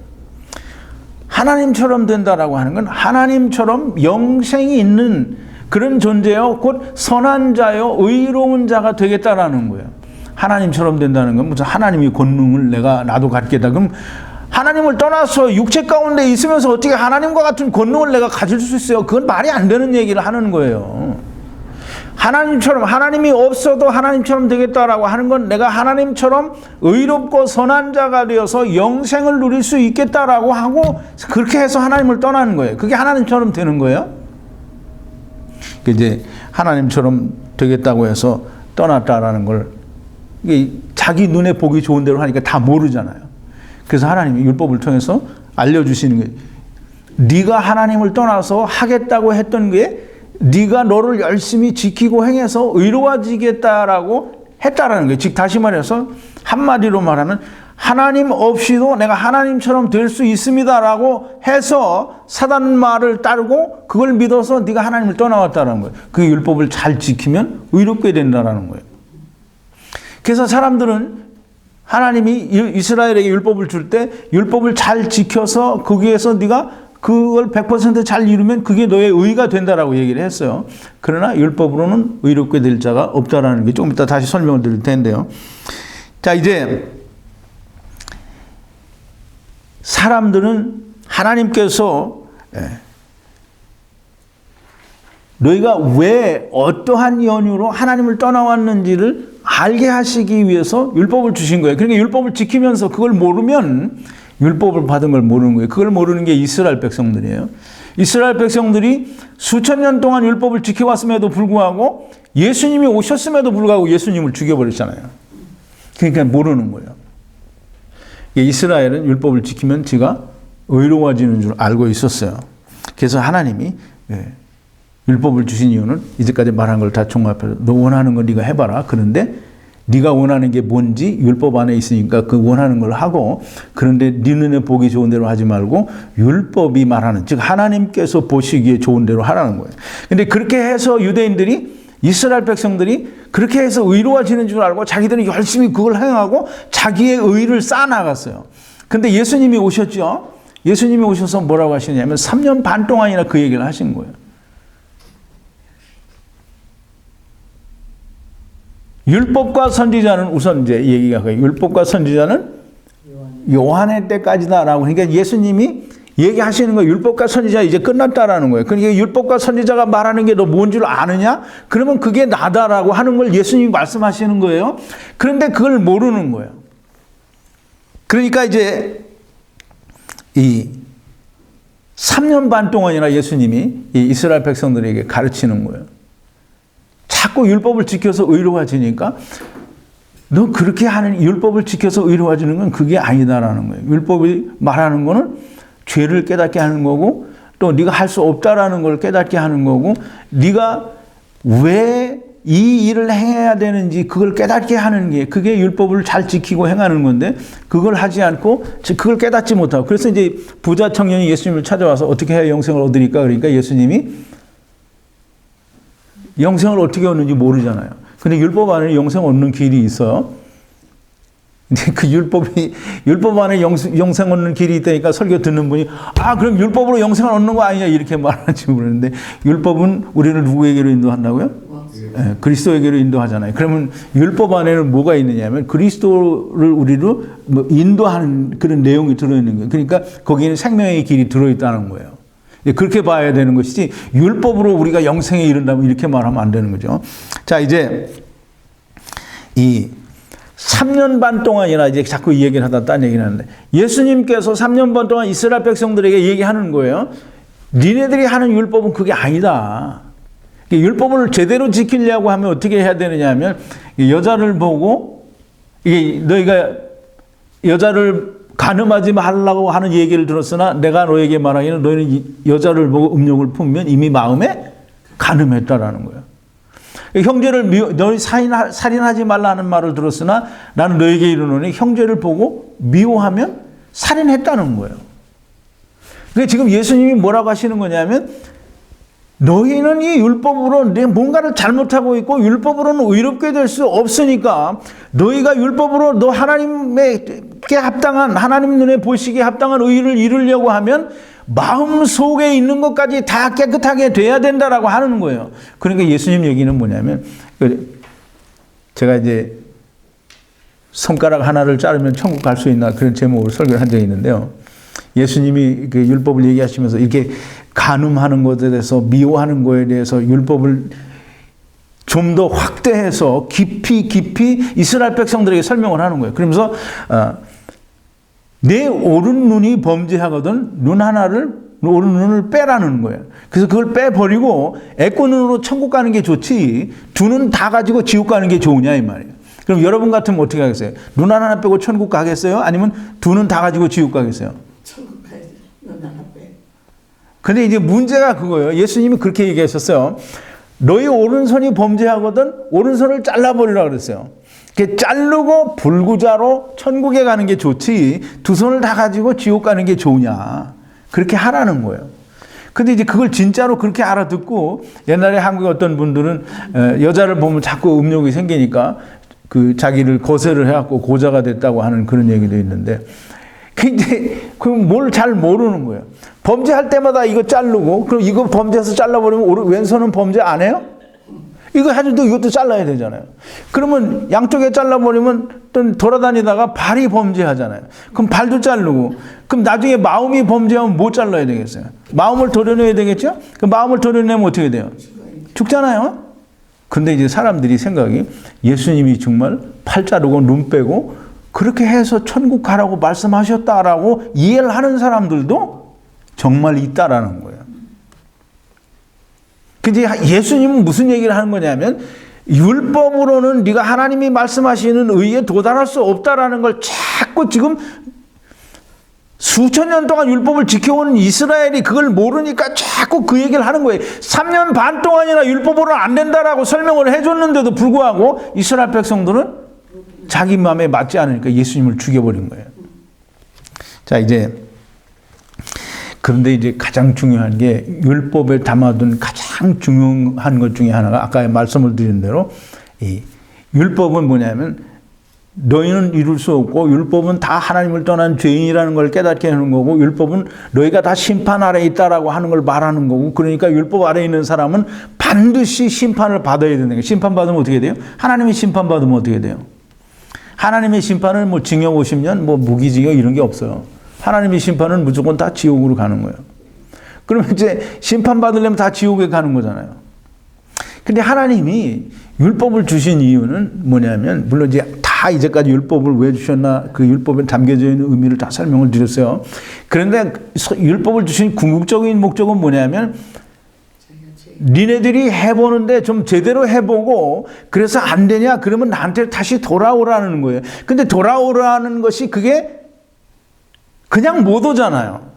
하나님처럼 된다라고 하는 건 하나님처럼 영생이 있는 그런 존재요, 곧 선한 자요, 의로운 자가 되겠다라는 거예요. 하나님처럼 된다는 건 무슨 하나님이 권능을 나도 갖겠다. 그럼 하나님을 떠나서 육체 가운데 있으면서 어떻게 하나님과 같은 권능을 내가 가질 수 있어요? 그건 말이 안 되는 얘기를 하는 거예요. 하나님처럼, 하나님이 없어도 하나님처럼 되겠다라고 하는 건 내가 하나님처럼 의롭고 선한 자가 되어서 영생을 누릴 수 있겠다라고 하고 그렇게 해서 하나님을 떠나는 거예요. 그게 하나님처럼 되는 거예요. 이제 하나님처럼 되겠다고 해서 떠났다라는 걸 자기 눈에 보기 좋은 대로 하니까 다 모르잖아요. 그래서 하나님이 율법을 통해서 알려주시는 거예요. 네가 하나님을 떠나서 하겠다고 했던 게 네가 너를 열심히 지키고 행해서 의로워지겠다라고 했다라는 거예요. 즉 다시 말해서 한마디로 말하면 하나님 없이도 내가 하나님처럼 될 수 있습니다라고 해서 사단 말을 따르고 그걸 믿어서 네가 하나님을 떠나왔다는 거예요. 그 율법을 잘 지키면 의롭게 된다는 거예요. 그래서 사람들은 하나님이 이스라엘에게 율법을 줄 때 율법을 잘 지켜서 거기에서 네가 그걸 100% 잘 이루면 그게 너의 의가 된다라고 얘기를 했어요. 그러나 율법으로는 의롭게 될 자가 없다라는 게 조금 이따 다시 설명을 드릴 텐데요. 자, 이제 사람들은 하나님께서 너희가 왜 어떠한 연유로 하나님을 떠나왔는지를 알게 하시기 위해서 율법을 주신 거예요. 그러니까 율법을 지키면서 그걸 모르면 율법을 받은 걸 모르는 거예요. 그걸 모르는 게 이스라엘 백성들이에요. 이스라엘 백성들이 수천 년 동안 율법을 지켜왔음에도 불구하고 예수님이 오셨음에도 불구하고 예수님을 죽여버렸잖아요. 그러니까 모르는 거예요. 이스라엘은 율법을 지키면 지가 의로워지는 줄 알고 있었어요. 그래서 하나님이 율법을 주신 이유는 이제까지 말한 걸 다 종합해서 너 원하는 거 네가 해봐라. 그런데 네가 원하는 게 뭔지 율법 안에 있으니까 그 원하는 걸 하고, 그런데 네 눈에 보기 좋은 대로 하지 말고 율법이 말하는, 즉 하나님께서 보시기에 좋은 대로 하라는 거예요. 근데 그렇게 해서 유대인들이, 이스라엘 백성들이 그렇게 해서 의로워지는 줄 알고 자기들은 열심히 그걸 행하고 자기의 의를 쌓아나갔어요. 근데 예수님이 오셨죠. 예수님이 오셔서 뭐라고 하시냐면 3년 반 동안이나 그 얘기를 하신 거예요. 율법과 선지자는 우선 이제 얘기가 거예요. 율법과 선지자는 요한의 때까지다라고. 그러니까 예수님이 얘기하시는 거예요. 율법과 선지자 이제 끝났다라는 거예요. 그러니까 율법과 선지자가 말하는 게 너 뭔 줄 아느냐? 그러면 그게 나다라고 하는 걸 예수님이 말씀하시는 거예요. 그런데 그걸 모르는 거예요. 그러니까 이제 이 3년 반 동안이나 예수님이 이 이스라엘 백성들에게 가르치는 거예요. 자꾸 율법을 지켜서 의로워지니까 너 그렇게 하는, 율법을 지켜서 의로워지는 건 그게 아니다라는 거예요. 율법이 말하는 거는 죄를 깨닫게 하는 거고, 또 네가 할 수 없다라는 걸 깨닫게 하는 거고, 네가 왜 이 일을 행해야 되는지 그걸 깨닫게 하는 게, 그게 율법을 잘 지키고 행하는 건데 그걸 하지 않고 그걸 깨닫지 못하고, 그래서 이제 부자 청년이 예수님을 찾아와서 어떻게 해야 영생을 얻으니까, 그러니까 예수님이 영생을 어떻게 얻는지 모르잖아요. 근데 율법 안에 영생 얻는 길이 있어요. 근데 그 율법 안에 영생 얻는 길이 있다니까 설교 듣는 분이, 그럼 율법으로 영생을 얻는 거 아니냐 이렇게 말하는지 모르는데, 율법은 우리를 누구에게로 인도한다고요? 그리스도에게로 인도하잖아요. 그러면 율법 안에는 뭐가 있느냐면 그리스도를 우리로 인도하는 그런 내용이 들어있는 거예요. 그러니까 거기에는 생명의 길이 들어있다는 거예요. 그렇게 봐야 되는 것이지, 율법으로 우리가 영생에 이른다면 이렇게 말하면 안 되는 거죠. 자, 이제 이 3년 반 동안이나 이제 자꾸 이 얘기를 하다 딴 얘기를 하는데, 예수님께서 3년 반 동안 이스라엘 백성들에게 얘기하는 거예요. 니네들이 하는 율법은 그게 아니다. 율법을 제대로 지키려고 하면 어떻게 해야 되느냐 하면, 여자를 보고, 이게 너희가 여자를 간음하지 말라고 하는 얘기를 들었으나 내가 너에게 말하기는 너희는 여자를 보고 음욕을 품으면 이미 마음에 간음했다라는 거예요. 형제를 너희 살인하지 말라는 말을 들었으나 나는 너에게 이르노니 형제를 보고 미워하면 살인했다는 거예요. 그러니까 지금 예수님이 뭐라고 하시는 거냐면, 너희는 이 율법으로 뭔가를 잘못하고 있고 율법으로는 의롭게 될 수 없으니까 너희가 율법으로 너 하나님께 합당한, 하나님 눈에 보시기에 합당한 의를 이루려고 하면 마음 속에 있는 것까지 다 깨끗하게 돼야 된다라고 하는 거예요. 그러니까 예수님 얘기는 뭐냐면, 제가 이제 손가락 하나를 자르면 천국 갈 수 있나 그런 제목으로 설교를 한 적이 있는데요. 예수님이 그 율법을 얘기하시면서 이렇게 간음하는 것에 대해서, 미워하는 것에 대해서 율법을 좀 더 확대해서 깊이 이스라엘 백성들에게 설명을 하는 거예요. 그러면서 내 오른 눈이 범죄하거든 눈 하나를, 오른 눈을 빼라는 거예요. 그래서 그걸 빼버리고 애꺼 눈으로 천국 가는 게 좋지 두 눈 다 가지고 지옥 가는 게 좋으냐 이 말이에요. 그럼 여러분 같으면 어떻게 하겠어요? 눈 하나 빼고 천국 가겠어요? 아니면 두 눈 다 가지고 지옥 가겠어요? 천국 가야지. 눈 하나 빼. 근데 이제 문제가 그거예요. 예수님이 그렇게 얘기하셨어요. 너희 오른손이 범죄하거든 오른손을 잘라버리라고 그랬어요. 이렇게 자르고 불구자로 천국에 가는 게 좋지 두 손을 다 가지고 지옥 가는 게 좋으냐. 그렇게 하라는 거예요. 근데 이제 그걸 진짜로 그렇게 알아듣고, 옛날에 한국의 어떤 분들은 여자를 보면 자꾸 음욕이 생기니까 그 자기를 거세를 해갖고 고자가 됐다고 하는 그런 얘기도 있는데, 근데 그럼 뭘 잘 모르는 거예요. 범죄할 때마다 이거 자르고, 그럼 이거 범죄해서 잘라버리면 왼손은 범죄 안 해요? 이거 해도 이것도 잘라야 되잖아요. 그러면 양쪽에 잘라버리면 또 돌아다니다가 발이 범죄하잖아요. 그럼 발도 자르고, 그럼 나중에 마음이 범죄하면 뭐 잘라야 되겠어요? 마음을 도려내야 되겠죠? 그 마음을 도려내면 어떻게 돼요? 죽잖아요. 근데 이제 사람들이 생각이 예수님이 정말 팔 자르고 눈 빼고 그렇게 해서 천국 가라고 말씀하셨다라고 이해를 하는 사람들도 정말 있다라는 거예요. 근데 예수님은 무슨 얘기를 하는 거냐면 율법으로는 네가 하나님이 말씀하시는 의에 도달할 수 없다라는 걸 자꾸 지금 수천 년 동안 율법을 지켜온 이스라엘이 그걸 모르니까 자꾸 그 얘기를 하는 거예요. 3년 반 동안이나 율법으로는 안 된다라고 설명을 해줬는데도 불구하고 이스라엘 백성들은 자기 마음에 맞지 않으니까 예수님을 죽여버린 거예요. 자, 그런데 이제 가장 중요한 게 율법에 담아둔 가장 중요한 것 중에 하나가 아까 말씀을 드린 대로 이 율법은 뭐냐면 너희는 이룰 수 없고 율법은 다 하나님을 떠난 죄인이라는 걸 깨닫게 하는 거고 율법은 너희가 다 심판 아래에 있다라고 하는 걸 말하는 거고 그러니까 율법 아래에 있는 사람은 반드시 심판을 받아야 되는 거예요. 심판받으면 어떻게 돼요? 하나님이 심판받으면 어떻게 돼요? 하나님의 심판은 뭐 징역 50년, 뭐 무기징역 이런 게 없어요. 하나님의 심판은 무조건 다 지옥으로 가는 거예요. 그러면 이제 심판받으려면 다 지옥에 가는 거잖아요. 근데 하나님이 율법을 주신 이유는 뭐냐면, 물론 다 이제까지 율법을 왜 주셨나, 그 율법에 담겨져 있는 의미를 다 설명을 드렸어요. 그런데 율법을 주신 궁극적인 목적은 뭐냐면, 니네들이 해보는데 좀 제대로 해보고, 그래서 안 되냐? 그러면 나한테 다시 돌아오라는 거예요. 근데 돌아오라는 것이 그게 그냥 못 오잖아요.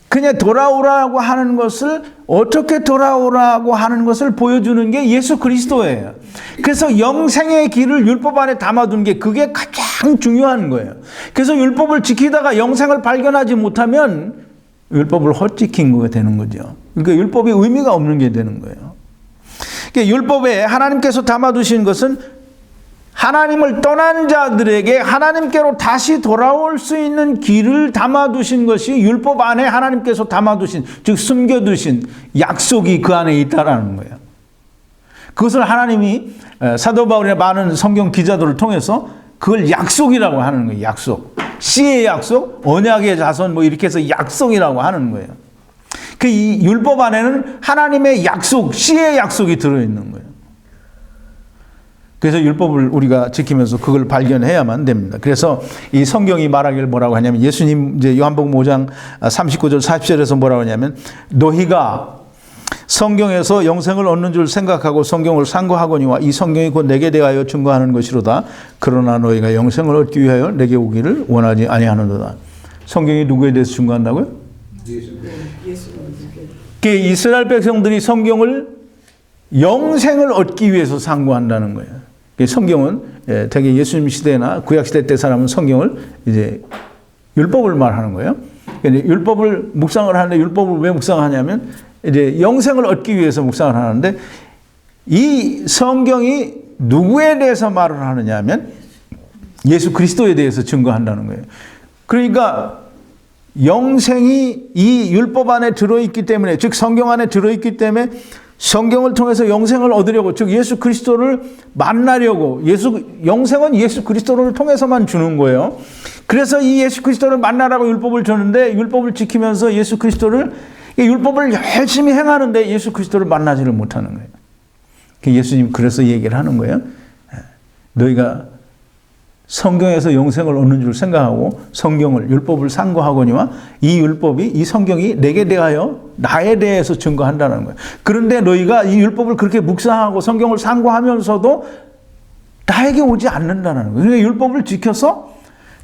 그냥 돌아오라고 하는 것을, 어떻게 돌아오라고 하는 것을 보여주는 게 예수 그리스도예요. 그래서 영생의 길을 율법 안에 담아둔 게 그게 가장 중요한 거예요. 그래서 율법을 지키다가 영생을 발견하지 못하면 율법을 헛지킨 거가 되는 거죠. 그러니까 율법이 의미가 없는 게 되는 거예요. 그러니까 율법에 하나님께서 담아두신 것은 하나님을 떠난 자들에게 하나님께로 다시 돌아올 수 있는 길을 담아두신 것이 율법 안에 하나님께서 담아두신, 즉 숨겨두신 약속이 그 안에 있다라는 거예요. 그것을 하나님이 사도 바울의 많은 성경 기자들을 통해서 그걸 약속이라고 하는 거예요. 약속. 씨의 약속, 언약의 자손 뭐 이렇게 해서 약속이라고 하는 거예요. 그 이 율법 안에는 하나님의 약속, 씨의 약속이 들어있는 거예요. 그래서 율법을 우리가 지키면서 그걸 발견해야만 됩니다. 그래서 이 성경이 말하기를 뭐라고 하냐면, 예수님 이제 요한복음 5장 39절 40절에서 뭐라고 하냐면, 너희가 성경에서 영생을 얻는 줄 생각하고 성경을 상고하거니와 이 성경이 곧 내게 대하여 증거하는 것이로다. 그러나 너희가 영생을 얻기 위하여 내게 오기를 원하지 아니하는도다. 성경이 누구에 대해서 증거한다고요? 그 이스라엘 백성들이 성경을 영생을 얻기 위해서 상고한다는 거예요. 성경은 되게 예수님 시대나 구약 시대 때 사람은 성경을 이제 율법을 말하는 거예요. 율법을 묵상을 하는데 율법을 왜 묵상하냐면 이제 영생을 얻기 위해서 묵상을 하는데 이 성경이 누구에 대해서 말을 하느냐 하면 예수 그리스도에 대해서 증거한다는 거예요. 그러니까 영생이 이 율법 안에 들어있기 때문에, 즉 성경 안에 들어있기 때문에 성경을 통해서 영생을 얻으려고, 즉 예수 그리스도를 만나려고, 영생은 예수 그리스도를 통해서만 주는 거예요. 그래서 이 예수 그리스도를 만나라고 율법을 줬는데 율법을 지키면서 예수 그리스도를, 율법을 열심히 행하는데 예수 그리스도를 만나지를 못하는 거예요. 예수님 그래서 얘기를 하는 거예요. 너희가 성경에서 영생을 얻는 줄 생각하고 성경을, 율법을 상고하거니와 이 율법이, 이 성경이 내게 대하여 나에 대해서 증거한다는 거예요. 그런데 너희가 이 율법을 그렇게 묵상하고 성경을 상고하면서도 나에게 오지 않는다는 거예요. 그러니까 율법을 지켜서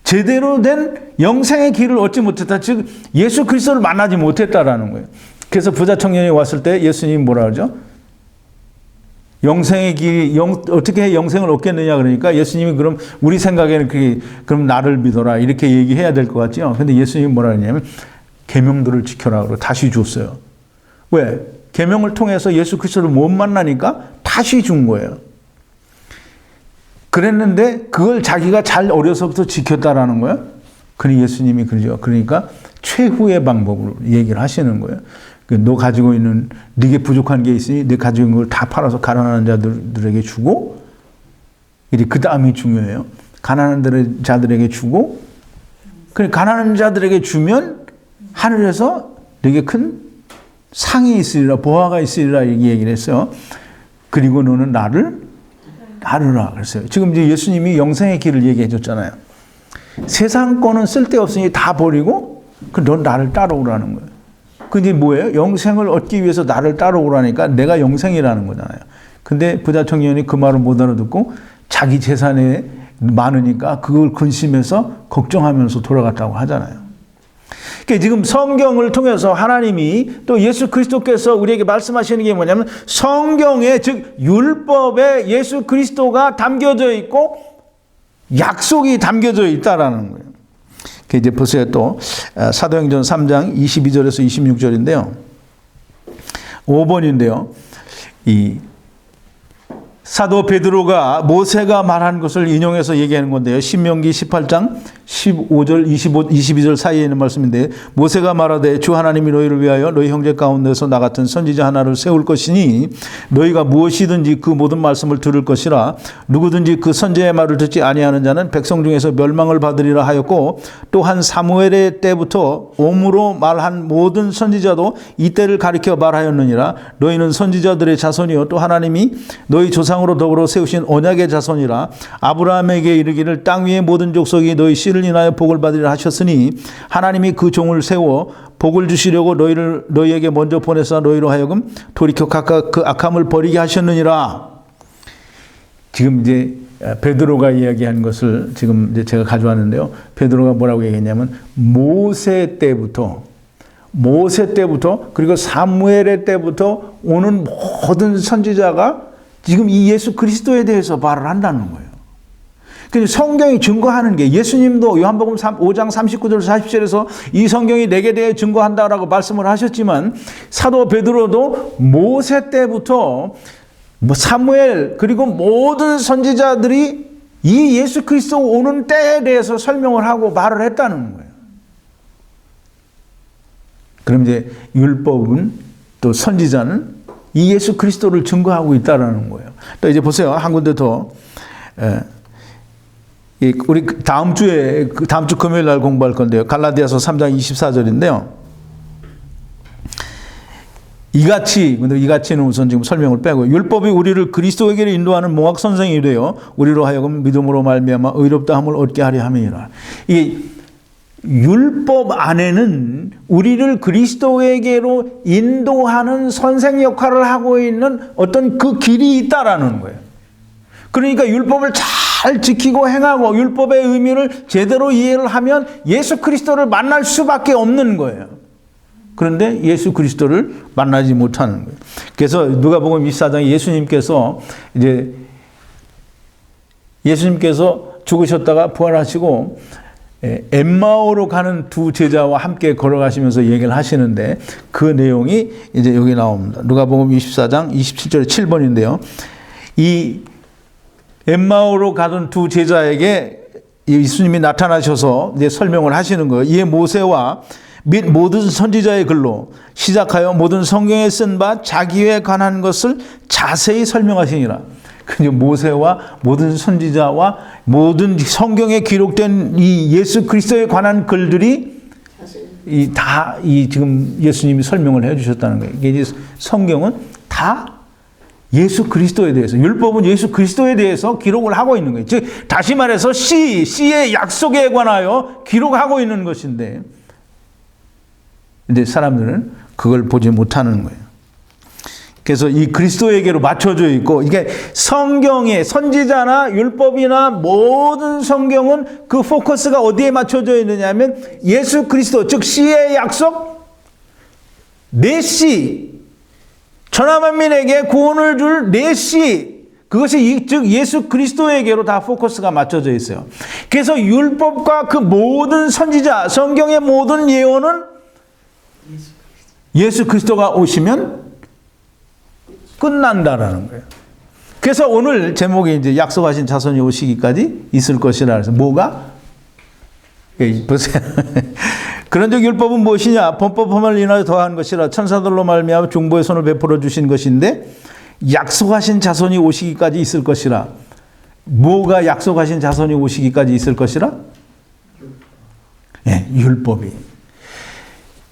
제대로 된 영생의 길을 얻지 못했다. 즉 예수 그리스도를 만나지 못했다라는 거예요. 그래서 부자 청년이 왔을 때 예수님이 뭐라 그러죠? 영생의 길이, 어떻게 영생을 얻겠느냐 그러니까 예수님이 그럼 우리 생각에는 그럼 나를 믿어라 이렇게 얘기해야 될 것 같죠. 근데 예수님이 뭐라 그러냐면 계명들을 지켜라 그러고 다시 줬어요. 왜? 계명을 통해서 예수 그리스도를 못 만나니까 다시 준 거예요. 그랬는데 그걸 자기가 잘 어려서부터 지켰다라는 거예요. 그러니 예수님이 그러죠. 그러니까 최후의 방법으로 얘기를 하시는 거예요. 너 가지고 있는, 네게 부족한 게 있으니 네 가지고 있는 걸 다 팔아서 가난한 자들에게 주고, 그 다음이 중요해요. 가난한 자들에게 주고, 그래 가난한 자들에게 주면 하늘에서 되게 큰 상이 있으리라, 보화가 있으리라 이렇게 얘기를 했어요. 그리고 너는 나를 따르라 그랬어요. 지금 이제 예수님이 영생의 길을 얘기해 줬잖아요. 세상 거는 쓸데없으니 다 버리고 넌 나를 따라오라는 거예요. 그게 뭐예요? 영생을 얻기 위해서 나를 따라오라니까 내가 영생이라는 거잖아요. 근데 부자 청년이 그 말을 못 알아듣고 자기 재산이 많으니까 그걸 근심해서 걱정하면서 돌아갔다고 하잖아요. 그러니까 지금 성경을 통해서 하나님이 또 예수 그리스도께서 우리에게 말씀하시는 게 뭐냐면 성경에, 즉 율법에 예수 그리스도가 담겨져 있고 약속이 담겨져 있다라는 거예요. 이제 보세요. 또 사도행전 3장 22절에서 26절인데요. 5번인데요. 이 사도 베드로가 모세가 말한 것을 인용해서 얘기하는 건데요. 신명기 18장 15절 22절 사이에 있는 말씀인데, 모세가 말하되 주 하나님이 너희를 위하여 너희 형제 가운데서 나 같은 선지자 하나를 세울 것이니 너희가 무엇이든지 그 모든 말씀을 들을 것이라. 누구든지 그 선지자의 말을 듣지 아니하는 자는 백성 중에서 멸망을 받으리라 하였고, 또한 사무엘의 때부터 옴으로 말한 모든 선지자도 이때를 가리켜 말하였느니라. 너희는 선지자들의 자손이요 또 하나님이 너희 조상으로 더불어 세우신 언약의 자손이라. 아브라함에게 이르기를 땅 위의 모든 족속이 너희 씨를 인하여 복을 받으리라 하셨으니 하나님이 그 종을 세워 복을 주시려고 너희에게 먼저 보내사 너희로 하여금 돌이켜 각각 그 악함을 버리게 하셨느니라. 지금 이제 베드로가 이야기한 것을 지금 이제 제가 가져왔는데요. 베드로가 뭐라고 얘기했냐면 모세 때부터 그리고 사무엘의 때부터 오는 모든 선지자가 지금 이 예수 그리스도에 대해서 말을 한다는 거예요. 그래서 성경이 증거하는 게, 예수님도 요한복음 5장 39절 40절에서 이 성경이 내게 대해 증거한다라고 말씀을 하셨지만, 사도 베드로도 모세 때부터 사무엘 그리고 모든 선지자들이 이 예수 그리스도 오는 때에 대해서 설명을 하고 말을 했다는 거예요. 그럼 이제 율법은, 또 선지자는 이 예수 그리스도를 증거하고 있다라는 거예요. 또 이제 보세요. 한 군데 더. 우리 다음 주 금요일 날 공부할 건데요. 갈라디아서 3장 24절인데요. 이같이는 우선 지금 설명을 빼고, 율법이 우리를 그리스도에게로 인도하는 몽학 선생이 되어 우리로 하여금 믿음으로 말미암아 의롭다함을 얻게 하려 함이니라. 이 율법 안에는 우리를 그리스도에게로 인도하는 선생 역할을 하고 있는 어떤 그 길이 있다라는 거예요. 그러니까 율법을 잘 지키고 행하고 율법의 의미를 제대로 이해를 하면 예수 그리스도를 만날 수밖에 없는 거예요. 그런데 예수 그리스도를 만나지 못하는 거예요. 그래서 누가복음 24장에 예수님께서 죽으셨다가 부활하시고 엠마오로 가는 두 제자와 함께 걸어가시면서 얘기를 하시는데 그 내용이 이제 여기 나옵니다. 누가복음 24장 27절에 7번인데요. 이 엠마오로 가던 두 제자에게 예수님이 나타나셔서 이제 설명을 하시는 거예요. 이에 모세와 및 모든 선지자의 글로 시작하여 모든 성경에 쓴 바 자기에 관한 것을 자세히 설명하시니라. 모세와 모든 선지자와 모든 성경에 기록된 이 예수 그리스도에 관한 글들이 지금 예수님이 설명을 해주셨다는 거예요. 이게 성경은 다 예수 그리스도에 대해서, 율법은 예수 그리스도에 대해서 기록을 하고 있는 거예요. 즉 다시 말해서 씨의 약속에 관하여 기록하고 있는 것인데, 근데 사람들은 그걸 보지 못하는 거예요. 그래서 이 그리스도에게로 맞춰져 있고, 이게 성경의 선지자나 율법이나 모든 성경은 그 포커스가 어디에 맞춰져 있느냐 하면 예수 그리스도, 즉 씨의 약속, 내 씨, 천하만민에게 구원을 줄 내 씨, 그것이 즉 예수 그리스도에게로 다 포커스가 맞춰져 있어요. 그래서 율법과 그 모든 선지자, 성경의 모든 예언은 예수 그리스도가 오시면 끝난다라는 거예요. 그래서 오늘 제목이 이제 약속하신 자손이 오시기까지 있을 것이라 해서 뭐가? 보세요. 그런즉 율법은 무엇이냐? 범법함을 인하여 더한 것이라 천사들로 말미암아 중보의 손을 베풀어 주신 것인데 약속하신 자손이 오시기까지 있을 것이라. 뭐가 약속하신 자손이 오시기까지 있을 것이라? 율법이.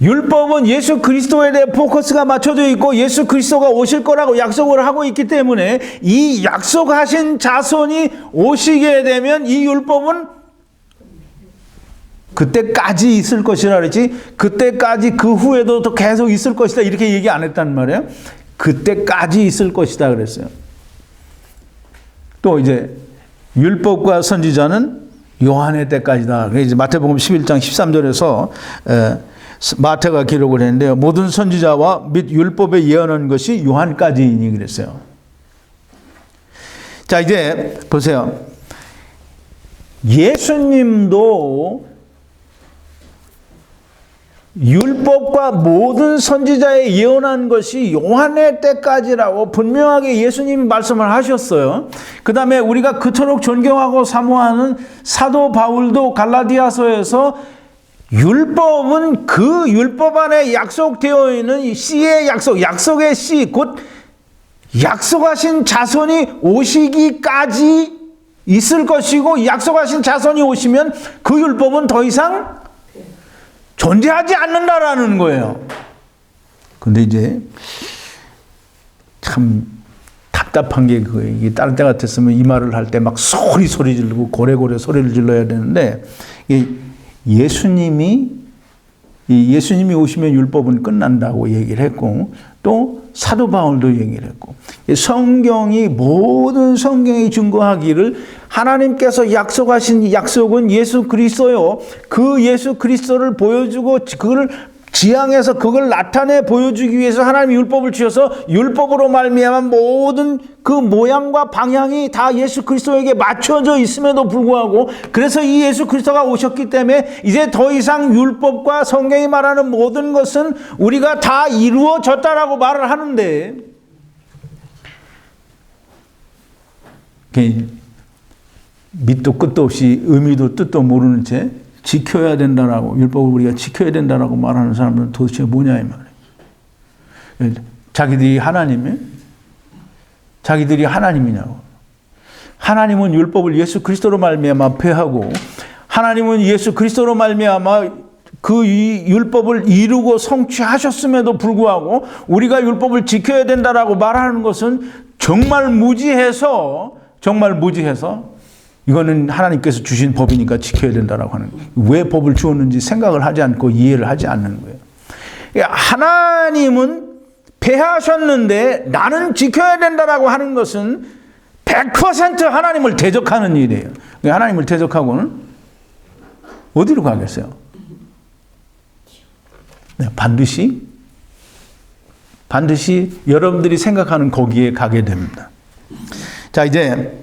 율법은 예수 그리스도에 대해 포커스가 맞춰져 있고 예수 그리스도가 오실 거라고 약속을 하고 있기 때문에 이 약속하신 자손이 오시게 되면 이 율법은 그때까지 있을 것이라 그랬지, 그때까지 그 후에도 또 계속 있을 것이다 이렇게 얘기 안 했단 말이에요. 그때까지 있을 것이다 그랬어요. 또 이제 율법과 선지자는 요한의 때까지다. 이제 마태복음 11장 13절에서 마태가 기록을 했는데요. 모든 선지자와 및 율법에 예언한 것이 요한까지이니 그랬어요. 자, 이제 보세요. 예수님도 율법과 모든 선지자에 예언한 것이 요한의 때까지라고 분명하게 예수님 말씀을 하셨어요. 그 다음에 우리가 그토록 존경하고 사모하는 사도 바울도 갈라디아서에서 율법은 그 율법 안에 약속되어 있는 씨의 약속, 약속의 씨, 곧 약속하신 자손이 오시기까지 있을 것이고, 약속하신 자손이 오시면 그 율법은 더 이상 존재하지 않는다라는 거예요. 근데 이제 참 답답한 게 그거예요. 이게 다른 때 같았으면 이 말을 할 때 막 소리 지르고 고래고래 소리를 질러야 되는데, 예수님이 오시면 율법은 끝난다고 얘기를 했고, 또 사도 바울도 얘기를 했고, 성경이 모든 성경이 증거하기를 하나님께서 약속하신 약속은 예수 그리스도요. 그 예수 그리스도를 보여주고 그걸 지향해서 그걸 나타내 보여주기 위해서 하나님이 율법을 주셔서 율법으로 말미암아 모든 그 모양과 방향이 다 예수 그리스도에게 맞춰져 있음에도 불구하고, 그래서 이 예수 그리스도가 오셨기 때문에 이제 더 이상 율법과 성경이 말하는 모든 것은 우리가 다 이루어졌다라고 말을 하는데, 밑도 끝도 없이 의미도 뜻도 모르는 채 지켜야 된다라고, 율법을 우리가 지켜야 된다라고 말하는 사람들은 도대체 뭐냐 이 말이에요. 자기들이 하나님이냐고. 하나님은 율법을 예수 그리스도로 말미암아 폐하고, 하나님은 예수 그리스도로 말미암아 그 이 율법을 이루고 성취하셨음에도 불구하고 우리가 율법을 지켜야 된다라고 말하는 것은 정말 무지해서 이거는 하나님께서 주신 법이니까 지켜야 된다라고 하는 거예요. 왜 법을 주었는지 생각을 하지 않고 이해를 하지 않는 거예요. 하나님은 폐하셨는데 나는 지켜야 된다라고 하는 것은 100% 하나님을 대적하는 일이에요. 하나님을 대적하고는 어디로 가겠어요? 네, 반드시 여러분들이 생각하는 거기에 가게 됩니다. 자, 이제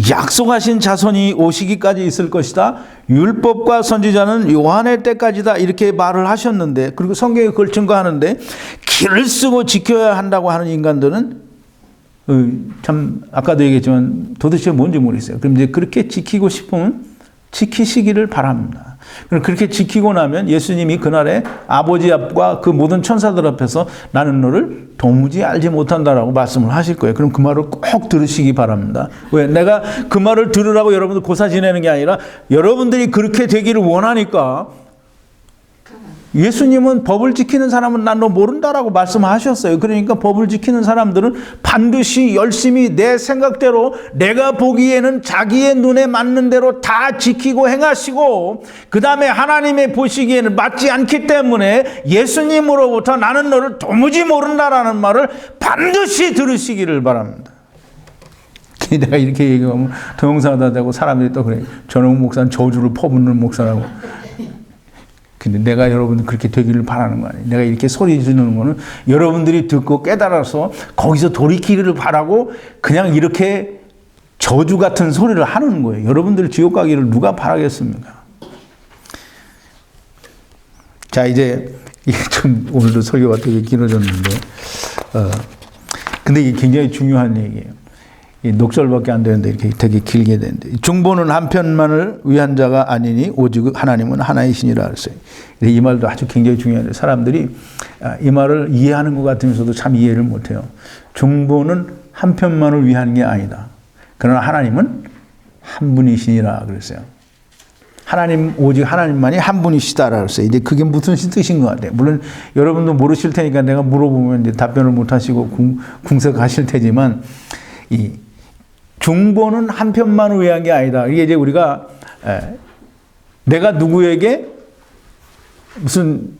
약속하신 자손이 오시기까지 있을 것이다. 율법과 선지자는 요한의 때까지다. 이렇게 말을 하셨는데, 그리고 성경에 그걸 증거하는데, 길을 쓰고 지켜야 한다고 하는 인간들은 참 아까도 얘기했지만 도대체 뭔지 모르겠어요. 그럼 이제 그렇게 지키고 싶으면 지키시기를 바랍니다. 그럼 그렇게 지키고 나면 예수님이 그날에 아버지 앞과 그 모든 천사들 앞에서 나는 너를 도무지 알지 못한다라고 말씀을 하실 거예요. 그럼 그 말을 꼭 들으시기 바랍니다. 왜? 내가 그 말을 들으라고 여러분들 고사 지내는 게 아니라 여러분들이 그렇게 되기를 원하니까. 예수님은 법을 지키는 사람은 난 너 모른다라고 말씀하셨어요. 그러니까 법을 지키는 사람들은 반드시 열심히 내 생각대로 내가 보기에는 자기의 눈에 맞는 대로 다 지키고 행하시고, 그 다음에 하나님의 보시기에는 맞지 않기 때문에 예수님으로부터 나는 너를 도무지 모른다라는 말을 반드시 들으시기를 바랍니다. 내가 이렇게 얘기하면 동영상하다 되고 사람들이 또 그래. 전홍 목사는 저주를 퍼붓는 목사라고. 근데 내가 여러분 그렇게 되기를 바라는 거 아니에요. 내가 이렇게 소리 지르는 거는 여러분들이 듣고 깨달아서 거기서 돌이키기를 바라고 그냥 이렇게 저주 같은 소리를 하는 거예요. 여러분들 지옥 가기를 누가 바라겠습니까? 자, 이제 이게 좀 오늘도 설교가 되게 길어졌는데, 근데 이게 굉장히 중요한 얘기예요. 이 녹절밖에 안 되는데 이렇게 되게 길게 되는데, 중보는 한 편만을 위한 자가 아니니 오직 하나님은 하나이시니라 했어요. 이 말도 아주 굉장히 중요한데 사람들이 이 말을 이해하는 것 같으면서도 참 이해를 못해요. 중보는 한 편만을 위한 게 아니다. 그러나 하나님은 한 분이시니라 그랬어요. 하나님, 오직 하나님만이 한 분이시다라고 했어요. 이제 그게 무슨 뜻인 것 같아요. 물론 여러분도 모르실 테니까 내가 물어보면 이제 답변을 못 하시고 궁색하실 테지만, 이 중보는 한 편만을 위한 게 아니다. 이게 이제 우리가 내가 누구에게 무슨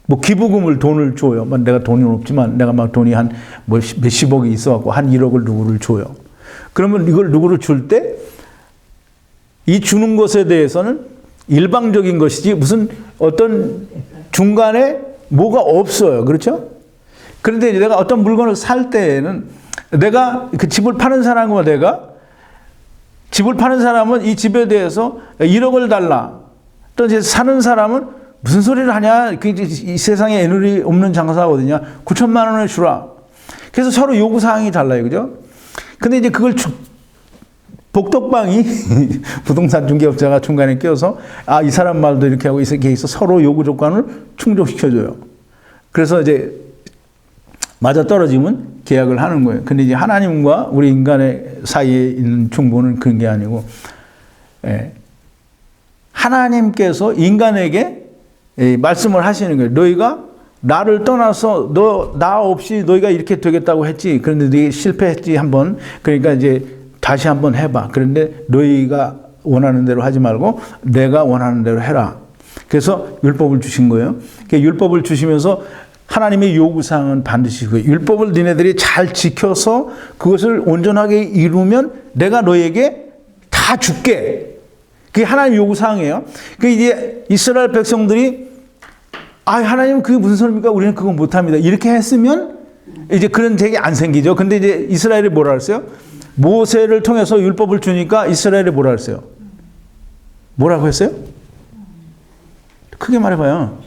뭐 기부금을 돈을 줘요. 내가 돈이 없지만 내가 막 돈이 한 뭐 몇십억이 있어갖고 한 1억을 누구를 줘요. 그러면 이걸 누구를 줄 때 이 주는 것에 대해서는 일방적인 것이지 무슨 어떤 중간에 뭐가 없어요. 그렇죠? 그런데 내가 어떤 물건을 살 때에는 내가 그 집을 파는 사람과 내가 집을 파는 사람은 이 집에 대해서 1억을 달라. 또 이제 사는 사람은 무슨 소리를 하냐. 이 세상에 애누리 없는 장사가 어디냐. 9천만 원을 주라. 그래서 서로 요구사항이 달라요. 그죠? 근데 이제 그걸 복덕방이 부동산 중개업자가 중간에 껴서 이 사람 말도 이렇게 하고 이렇게 해서 서로 요구 조건을 충족시켜줘요. 그래서 이제 맞아 떨어지면 계약을 하는 거예요. 근데 이제 하나님과 우리 인간의 사이에 있는 중보는 그런 게 아니고, 하나님께서 인간에게 말씀을 하시는 거예요. 너희가 나를 떠나서 나 없이 너희가 이렇게 되겠다고 했지. 그런데 너희 실패했지 한번. 그러니까 이제 다시 한번 해봐. 그런데 너희가 원하는 대로 하지 말고 내가 원하는 대로 해라. 그래서 율법을 주신 거예요. 율법을 주시면서 하나님의 요구사항은 반드시 그 율법을 너네들이 잘 지켜서 그것을 온전하게 이루면 내가 너에게 다 줄게. 그게 하나님의 요구사항이에요. 그 이제 이스라엘 백성들이 하나님 그게 무슨 소리입니까? 우리는 그거 못합니다. 이렇게 했으면 이제 그런 적이 안 생기죠. 근데 이제 이스라엘이 뭐라 그랬어요? 모세를 통해서 율법을 주니까 이스라엘이 뭐라 그랬어요? 뭐라고 했어요? 크게 말해봐요.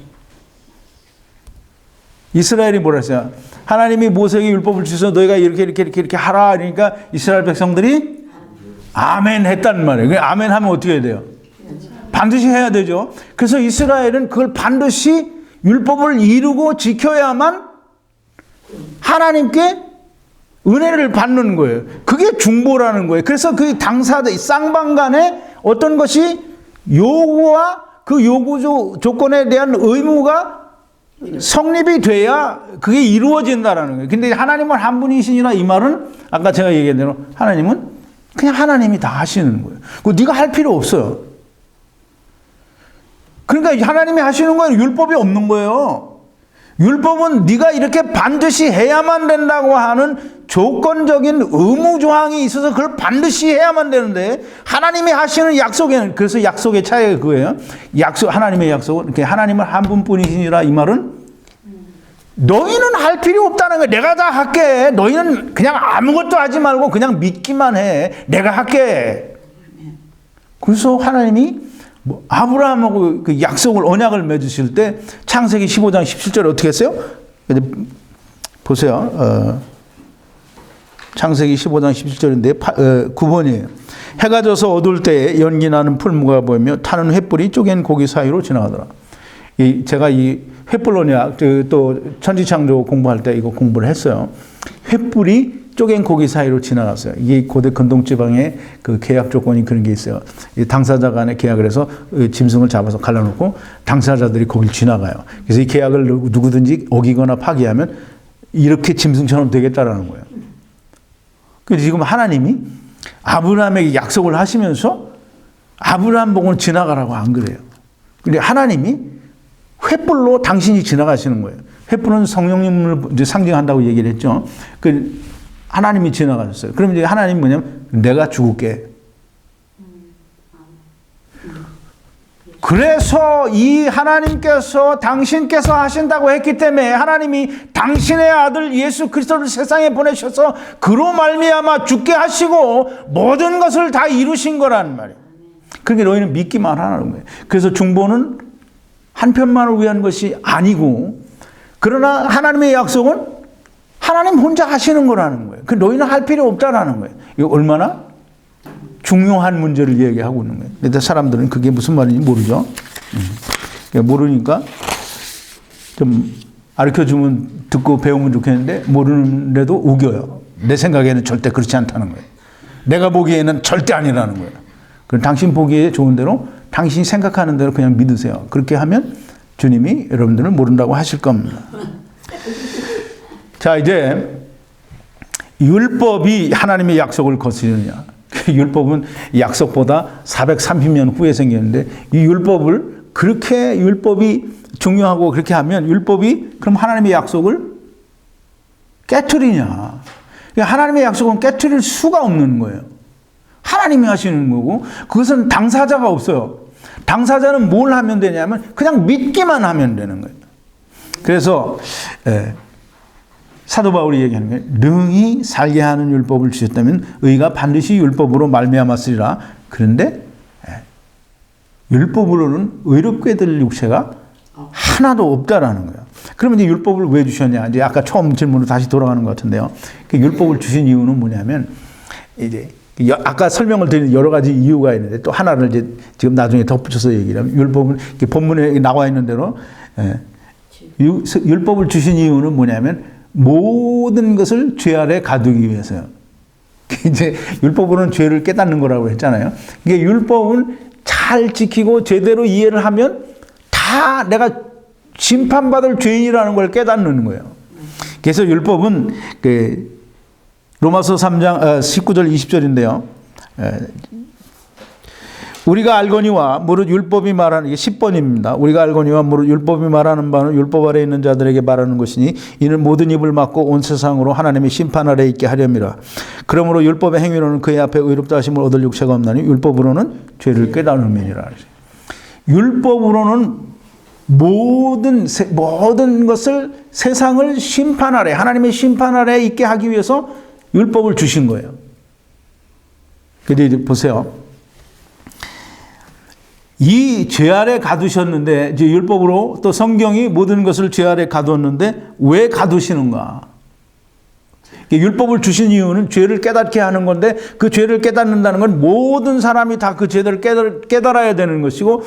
이스라엘이 뭐라 했어요? 하나님이 모세에게 율법을 주셔서 너희가 이렇게 하라. 그러니까 이스라엘 백성들이 아멘 했단 말이에요. 아멘 하면 어떻게 해야 돼요? 반드시 해야 되죠. 그래서 이스라엘은 그걸 반드시 율법을 이루고 지켜야만 하나님께 은혜를 받는 거예요. 그게 중보라는 거예요. 그래서 그 당사자, 쌍방 간에 어떤 것이 요구와 그 요구 조건에 대한 의무가 성립이 돼야 그게 이루어진다라는 거예요. 근데 하나님은 한 분이시니라 이 말은 아까 제가 얘기한 대로 하나님은 그냥 하나님이 다 하시는 거예요. 그거 네가 할 필요 없어요. 그러니까 하나님이 하시는 거예요. 율법이 없는 거예요. 율법은 네가 이렇게 반드시 해야만 된다고 하는 조건적인 의무 조항이 있어서 그걸 반드시 해야만 되는데 하나님이 하시는 약속에는, 그래서 약속의 차이가 그거예요. 하나님의 약속은 하나님은 한 분뿐이시니라 이 말은 너희는 할 필요 없다는 거야. 내가 다 할게. 너희는 그냥 아무것도 하지 말고 그냥 믿기만 해. 내가 할게. 그래서 하나님이 아브라함하고 그 약속을 언약을 맺으실 때 창세기 15장 17절에 어떻게 했어요? 보세요. 창세기 15장 17절인데 9번이에요. 해가 져서 어두울 때에 연기 나는 풀무가 보이며 타는 횃불이 쪼갠 고기 사이로 지나가더라. 제가 이 횃불 언약 또 천지창조 공부할 때 이거 공부를 했어요. 횃불이 쪼갠 고기 사이로 지나갔어요. 이게 고대 근동지방의 그 계약 조건이 그런 게 있어요. 당사자 간에 계약을 해서 짐승을 잡아서 갈라놓고 당사자들이 거길 지나가요. 그래서 이 계약을 누구든지 어기거나 파기하면 이렇게 짐승처럼 되겠다라는 거예요. 그래서 지금 하나님이 아브라함에게 약속을 하시면서 아브라함 보고는 지나가라고 안 그래요. 근데 하나님이 횃불로 당신이 지나가시는 거예요. 횃불은 성령님을 이제 상징한다고 얘기를 했죠. 그 하나님이 지나가셨어요. 그럼 이제 하나님이 뭐냐면 내가 죽을게. 그래서 이 하나님께서 당신께서 하신다고 했기 때문에 하나님이 당신의 아들 예수 그리스도를 세상에 보내셔서 그로 말미암아 죽게 하시고 모든 것을 다 이루신 거라는 말이에요. 그러니까 너희는 믿기만 하라는 거예요. 그래서 중보는 한편만을 위한 것이 아니고 그러나 하나님의 약속은 하나님 혼자 하시는 거라는 거예요. 그 너희는 할 필요 없다라는 거예요. 이거 얼마나 중요한 문제를 얘기하고 있는 거예요. 근데 사람들은 그게 무슨 말인지 모르죠. 모르니까 좀 가르쳐주면 듣고 배우면 좋겠는데 모르는데도 우겨요. 내 생각에는 절대 그렇지 않다는 거예요. 내가 보기에는 절대 아니라는 거예요. 그럼 당신 보기에 좋은 대로 당신이 생각하는 대로 그냥 믿으세요. 그렇게 하면 주님이 여러분들을 모른다고 하실 겁니다. 자, 이제 율법이 하나님의 약속을 거스르느냐. 율법은 약속보다 430년 후에 생겼는데 이 율법을 그렇게 율법이 중요하고 그렇게 하면 율법이 그럼 하나님의 약속을 깨트리냐. 하나님의 약속은 깨트릴 수가 없는 거예요. 하나님이 하시는 거고 그것은 당사자가 없어요. 당사자는 뭘 하면 되냐면 그냥 믿기만 하면 되는 거예요. 그래서 사도 바울이 얘기하는 게 능히 살게 하는 율법을 주셨다면 의가 반드시 율법으로 말미암았으리라. 그런데 율법으로는 의롭게 될 육체가 하나도 없다라는 거예요. 그러면 이제 율법을 왜 주셨냐? 이제 아까 처음 질문으로 다시 돌아가는 것 같은데요. 그 율법을 주신 이유는 뭐냐면 이제 아까 설명을 드린 여러 가지 이유가 있는데 또 하나를 이제 지금 나중에 덧붙여서 얘기를 하면 율법은 본문에 나와 있는 대로 율법을 주신 이유는 뭐냐면 모든 것을 죄 아래 가두기 위해서요. 이제 율법으로는 죄를 깨닫는 거라고 했잖아요. 이게 율법은 잘 지키고 제대로 이해를 하면 다 내가 심판받을 죄인이라는 걸 깨닫는 거예요. 그래서 율법은 그 로마서 3장 19절 20절인데요. 우리가 알거니와 무릇 율법이 말하는 이게 10번입니다. 우리가 알거니와 무릇 율법이 말하는 바는 율법 아래 있는 자들에게 말하는 것이니 이는 모든 입을 막고 온 세상으로 하나님의 심판 아래 있게 하렵니다. 그러므로 율법의 행위로는 그의 앞에 의롭다 하심을 얻을 육체가 없나니 율법으로는 죄를 깨달음이니라. 율법으로는 모든 것을 세상을 심판 아래 하나님의 심판 아래 있게 하기 위해서 율법을 주신 거예요. 근데 이제 보세요. 이 죄 아래 가두셨는데 이제 율법으로 또 성경이 모든 것을 죄 아래 가두었는데 왜 가두시는가? 율법을 주신 이유는 죄를 깨닫게 하는 건데 그 죄를 깨닫는다는 건 모든 사람이 다 그 죄를 깨달아야 되는 것이고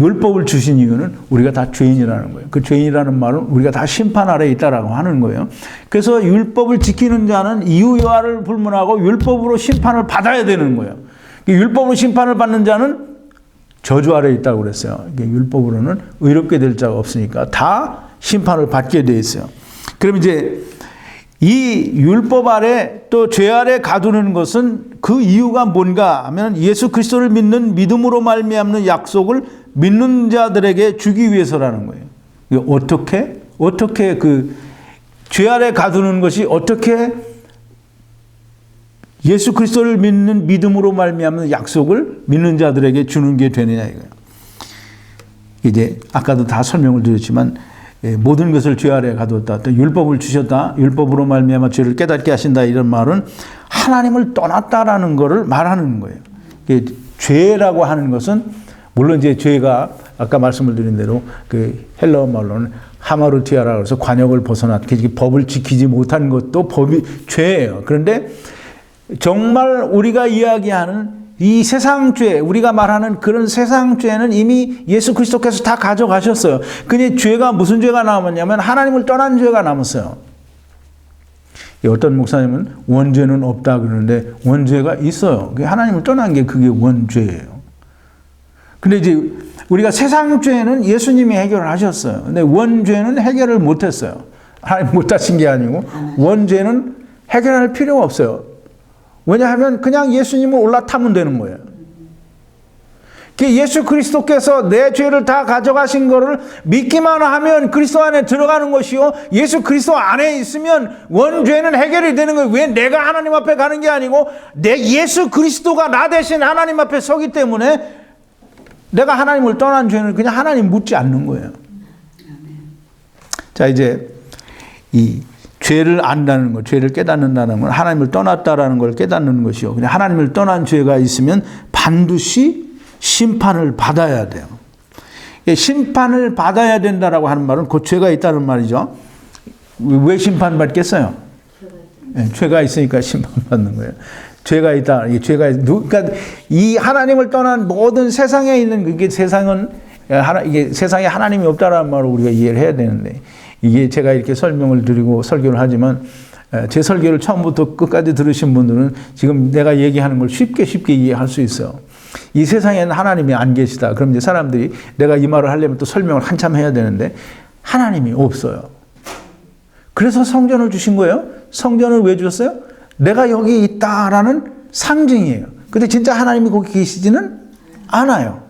율법을 주신 이유는 우리가 다 죄인이라는 거예요. 그 죄인이라는 말은 우리가 다 심판 아래 있다라고 하는 거예요. 그래서 율법을 지키는 자는 이유와를 불문하고 율법으로 심판을 받아야 되는 거예요. 율법으로 심판을 받는 자는 저주 아래 있다고 그랬어요. 율법으로는 의롭게 될 자가 없으니까 다 심판을 받게 돼 있어요. 그럼 이제 이 율법 아래 또 죄 아래 가두는 것은 그 이유가 뭔가 하면 예수 그리스도를 믿는 믿음으로 말미암는 약속을 믿는 자들에게 주기 위해서라는 거예요. 어떻게 그 죄 아래 가두는 것이 어떻게 예수 그리스도를 믿는 믿음으로 말미암는 약속을 믿는 자들에게 주는 게 되느냐 이거예요. 이제 아까도 다 설명을 드렸지만 모든 것을 죄 아래 가두었다. 또 율법을 주셨다. 율법으로 말미암아 죄를 깨닫게 하신다. 이런 말은 하나님을 떠났다라는 것을 말하는 거예요. 죄라고 하는 것은 물론 이제 죄가 아까 말씀을 드린 대로 그 헬라어 말로는 하마루티아라고 해서 관역을 벗어났, 법을 지키지 못한 것도 법이 죄예요. 그런데 정말 우리가 이야기하는 이 세상 죄, 우리가 말하는 그런 세상 죄는 이미 예수 그리스도께서 다 가져가셨어요. 근데 죄가 무슨 죄가 남았냐면 하나님을 떠난 죄가 남았어요. 어떤 목사님은 원죄는 없다 그러는데 원죄가 있어요. 하나님을 떠난 게 그게 원죄예요. 근데 이제 우리가 세상 죄는 예수님이 해결을 하셨어요. 근데 원죄는 해결을 못했어요. 하나님 못하신 게 아니고 원죄는 해결할 필요가 없어요. 왜냐하면 그냥 예수님을 올라타면 되는 거예요. 예수 그리스도께서 내 죄를 다 가져가신 것을 믿기만 하면 그리스도 안에 들어가는 것이요. 예수 그리스도 안에 있으면 원죄는 해결이 되는 거예요. 왜 내가 하나님 앞에 가는 게 아니고 내 예수 그리스도가 나 대신 하나님 앞에 서기 때문에 내가 하나님을 떠난 죄는 그냥 하나님 묻지 않는 거예요. 자, 이제 이 죄를 안다는 것, 죄를 깨닫는다는 건 하나님을 떠났다라는 걸 깨닫는 것이요. 그냥 하나님을 떠난 죄가 있으면 반드시 심판을 받아야 돼요. 심판을 받아야 된다라고 하는 말은 그 죄가 있다는 말이죠. 왜 심판받겠어요? 죄가 있으니까 심판받는 거예요. 죄가 있다. 그러니까 이 하나님을 떠난 모든 세상에 있는 그게 이게 세상에 하나님이 없다라는 말을 우리가 이해를 해야 되는데 이게 제가 이렇게 설명을 드리고 설교를 하지만 제 설교를 처음부터 끝까지 들으신 분들은 지금 내가 얘기하는 걸 쉽게 이해할 수 있어요. 이 세상에는 하나님이 안 계시다. 그럼 이제 사람들이 내가 이 말을 하려면 또 설명을 한참 해야 되는데 하나님이 없어요. 그래서 성전을 주신 거예요. 성전을 왜 주셨어요? 내가 여기 있다라는 상징이에요. 근데 진짜 하나님이 거기 계시지는 않아요.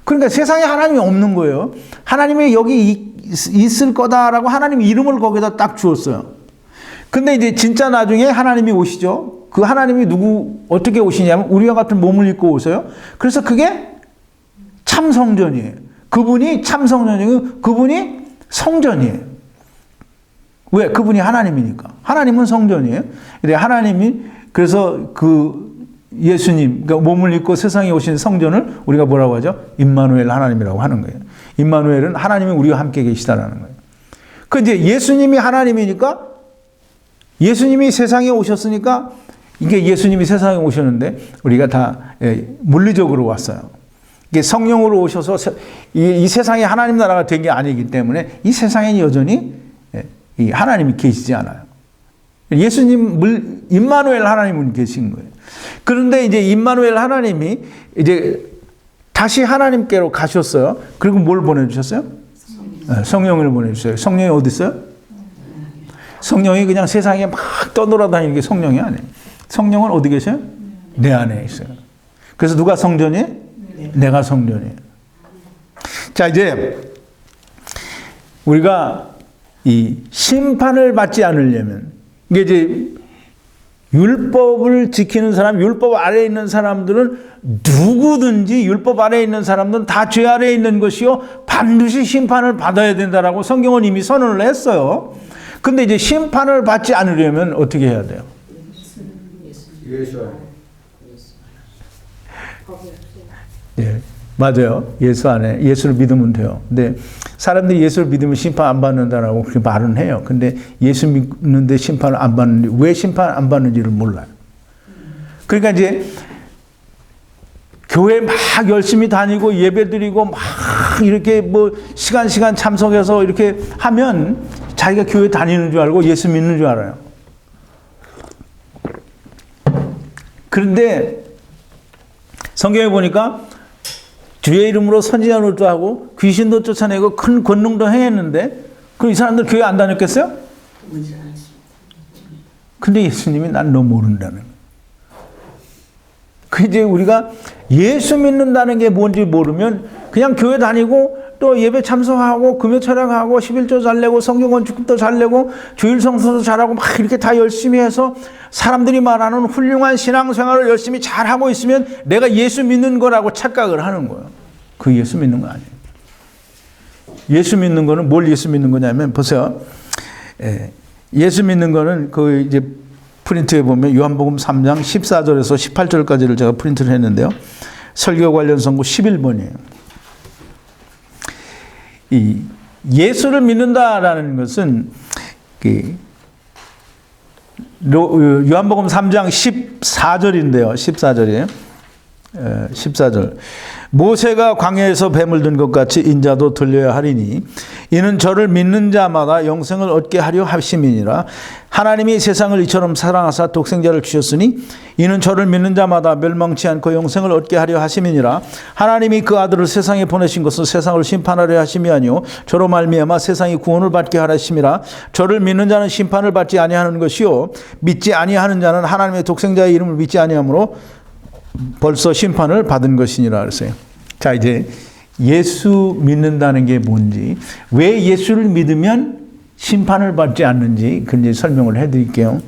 그러니까 세상에 하나님이 없는 거예요. 하나님이 여기 있을 거다라고 하나님 이름을 거기다 딱 주었어요. 근데 이제 진짜 나중에 하나님이 오시죠. 그 하나님이 어떻게 오시냐면 우리와 같은 몸을 입고 오세요. 그래서 그게 참 성전이에요. 그분이 참 성전이고 그분이 성전이에요. 왜? 그분이 하나님이니까. 하나님은 성전이에요. 근데 하나님이 그래서 그 예수님, 그러니까 몸을 입고 세상에 오신 성전을 우리가 뭐라고 하죠? 임마누엘 하나님이라고 하는 거예요. 임마누엘은 하나님이 우리와 함께 계시다라는 거예요. 그 이제 예수님이 하나님이니까 예수님이 세상에 오셨으니까 이게 예수님이 세상에 오셨는데 우리가 다 물리적으로 왔어요. 이게 성령으로 오셔서 이 세상에 하나님 나라가 된 게 아니기 때문에 이 세상에 여전히 이 하나님이 계시지 않아요. 예수님 임마누엘 하나님은 계신 거예요. 그런데 이제 임마누엘 하나님이 이제 다시 하나님께로 가셨어요. 그리고 뭘 보내주셨어요? 성령을 보내주셨어요. 성령이 어디 있어요? 성령이 그냥 세상에 막 떠돌아다니는 게 성령이 아니에요. 성령은 어디 계셔요? 내 안에 있어요. 그래서 누가 성전이에요? 내가 성전이에요. 자, 이제 우리가 이 심판을 받지 않으려면 이게 이제 율법을 지키는 사람, 율법 아래에 있는 사람들은 누구든지 율법 아래에 있는 사람들은 다 죄 아래에 있는 것이요 반드시 심판을 받아야 된다라고 성경은 이미 선언을 했어요. 근데 이제 심판을 받지 않으려면 어떻게 해야 돼요? 예, 맞아요. 예수 안에 예수를 믿으면 돼요. 근데 사람들이 예수를 믿으면 심판 안 받는다라고 그렇게 말은 해요. 근데 예수 믿는데 심판을 안 받는지 왜 심판 안 받는지를 몰라요. 그러니까 이제 교회 막 열심히 다니고 예배드리고 막 이렇게 뭐 시간 참석해서 이렇게 하면 자기가 교회 다니는 줄 알고 예수 믿는 줄 알아요. 그런데 성경에 보니까 주의 이름으로 선지자노도 하고 귀신도 쫓아내고 큰 권능도 행했는데 그럼 이 사람들 교회 안 다녔겠어요? 근데 예수님이 난 너 모른다는 거예요. 그 이제 우리가 예수 믿는다는 게 뭔지 모르면 그냥 교회 다니고 또 예배 참석하고 금요 철학하고 11조 잘 내고 성경 건축도 잘 내고 주일 성서도 잘하고 막 이렇게 다 열심히 해서 사람들이 말하는 훌륭한 신앙생활을 열심히 잘하고 있으면 내가 예수 믿는 거라고 착각을 하는 거예요. 그 예수 믿는 거 아니에요. 예수 믿는 거는 뭘 예수 믿는 거냐면 보세요. 예수 믿는 거는 그 이제 프린트에 보면 요한복음 3장 14절에서 18절까지를 제가 프린트를 했는데요. 설교 관련 선고 11번이에요. 이 예수를 믿는다라는 것은 요한복음 3장 14절인데요. 14절이에요. 14절. 모세가 광야에서 뱀을 든 것 같이 인자도 들려야 하리니 이는 저를 믿는 자마다 영생을 얻게 하려 하심이니라. 하나님이 세상을 이처럼 사랑하사 독생자를 주셨으니 이는 저를 믿는 자마다 멸망치 않고 영생을 얻게 하려 하심이니라. 하나님이 그 아들을 세상에 보내신 것은 세상을 심판하려 하심이 아니요 저로 말미암아 세상이 구원을 받게 하려 하심이라. 저를 믿는 자는 심판을 받지 아니하는 것이요 믿지 아니하는 자는 하나님의 독생자의 이름을 믿지 아니하므로 벌써 심판을 받은 것이니라 그랬어요. 자, 이제 예수 믿는다는 게 뭔지, 왜 예수를 믿으면 심판을 받지 않는지 그걸 설명을 해드릴게요.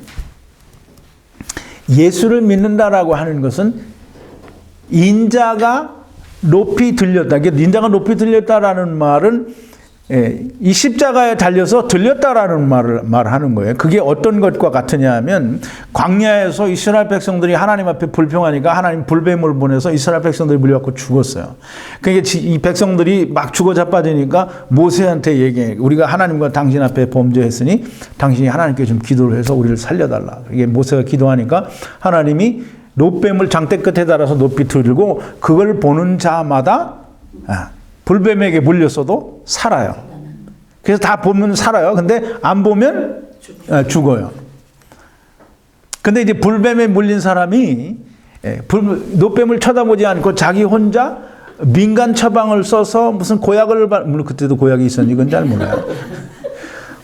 예수를 믿는다라고 하는 것은 인자가 높이 들렸다. 인자가 높이 들렸다라는 말은 이 십자가에 달려서 들렸다라는 말하는 거예요. 그게 어떤 것과 같으냐 하면 광야에서 이스라엘 백성들이 하나님 앞에 불평하니까 하나님 불뱀을 보내서 이스라엘 백성들이 물려갖고 죽었어요. 그러니까 이 백성들이 막 죽어 자빠지니까 모세한테 얘기해. 우리가 하나님과 당신 앞에 범죄했으니 당신이 하나님께 좀 기도를 해서 우리를 살려달라. 이게 모세가 기도하니까 하나님이 놋뱀을 장대 끝에 달아서 높이 들고 그걸 보는 자마다 불뱀에게 물렸어도 살아요. 그래서 다 보면 살아요. 근데 안 보면 죽어요. 근데 이제 불뱀에 물린 사람이 놋뱀을 쳐다보지 않고 자기 혼자 민간 처방을 써서 무슨 고약을 물론 그때도 고약이 있었는지 그건 잘 몰라요.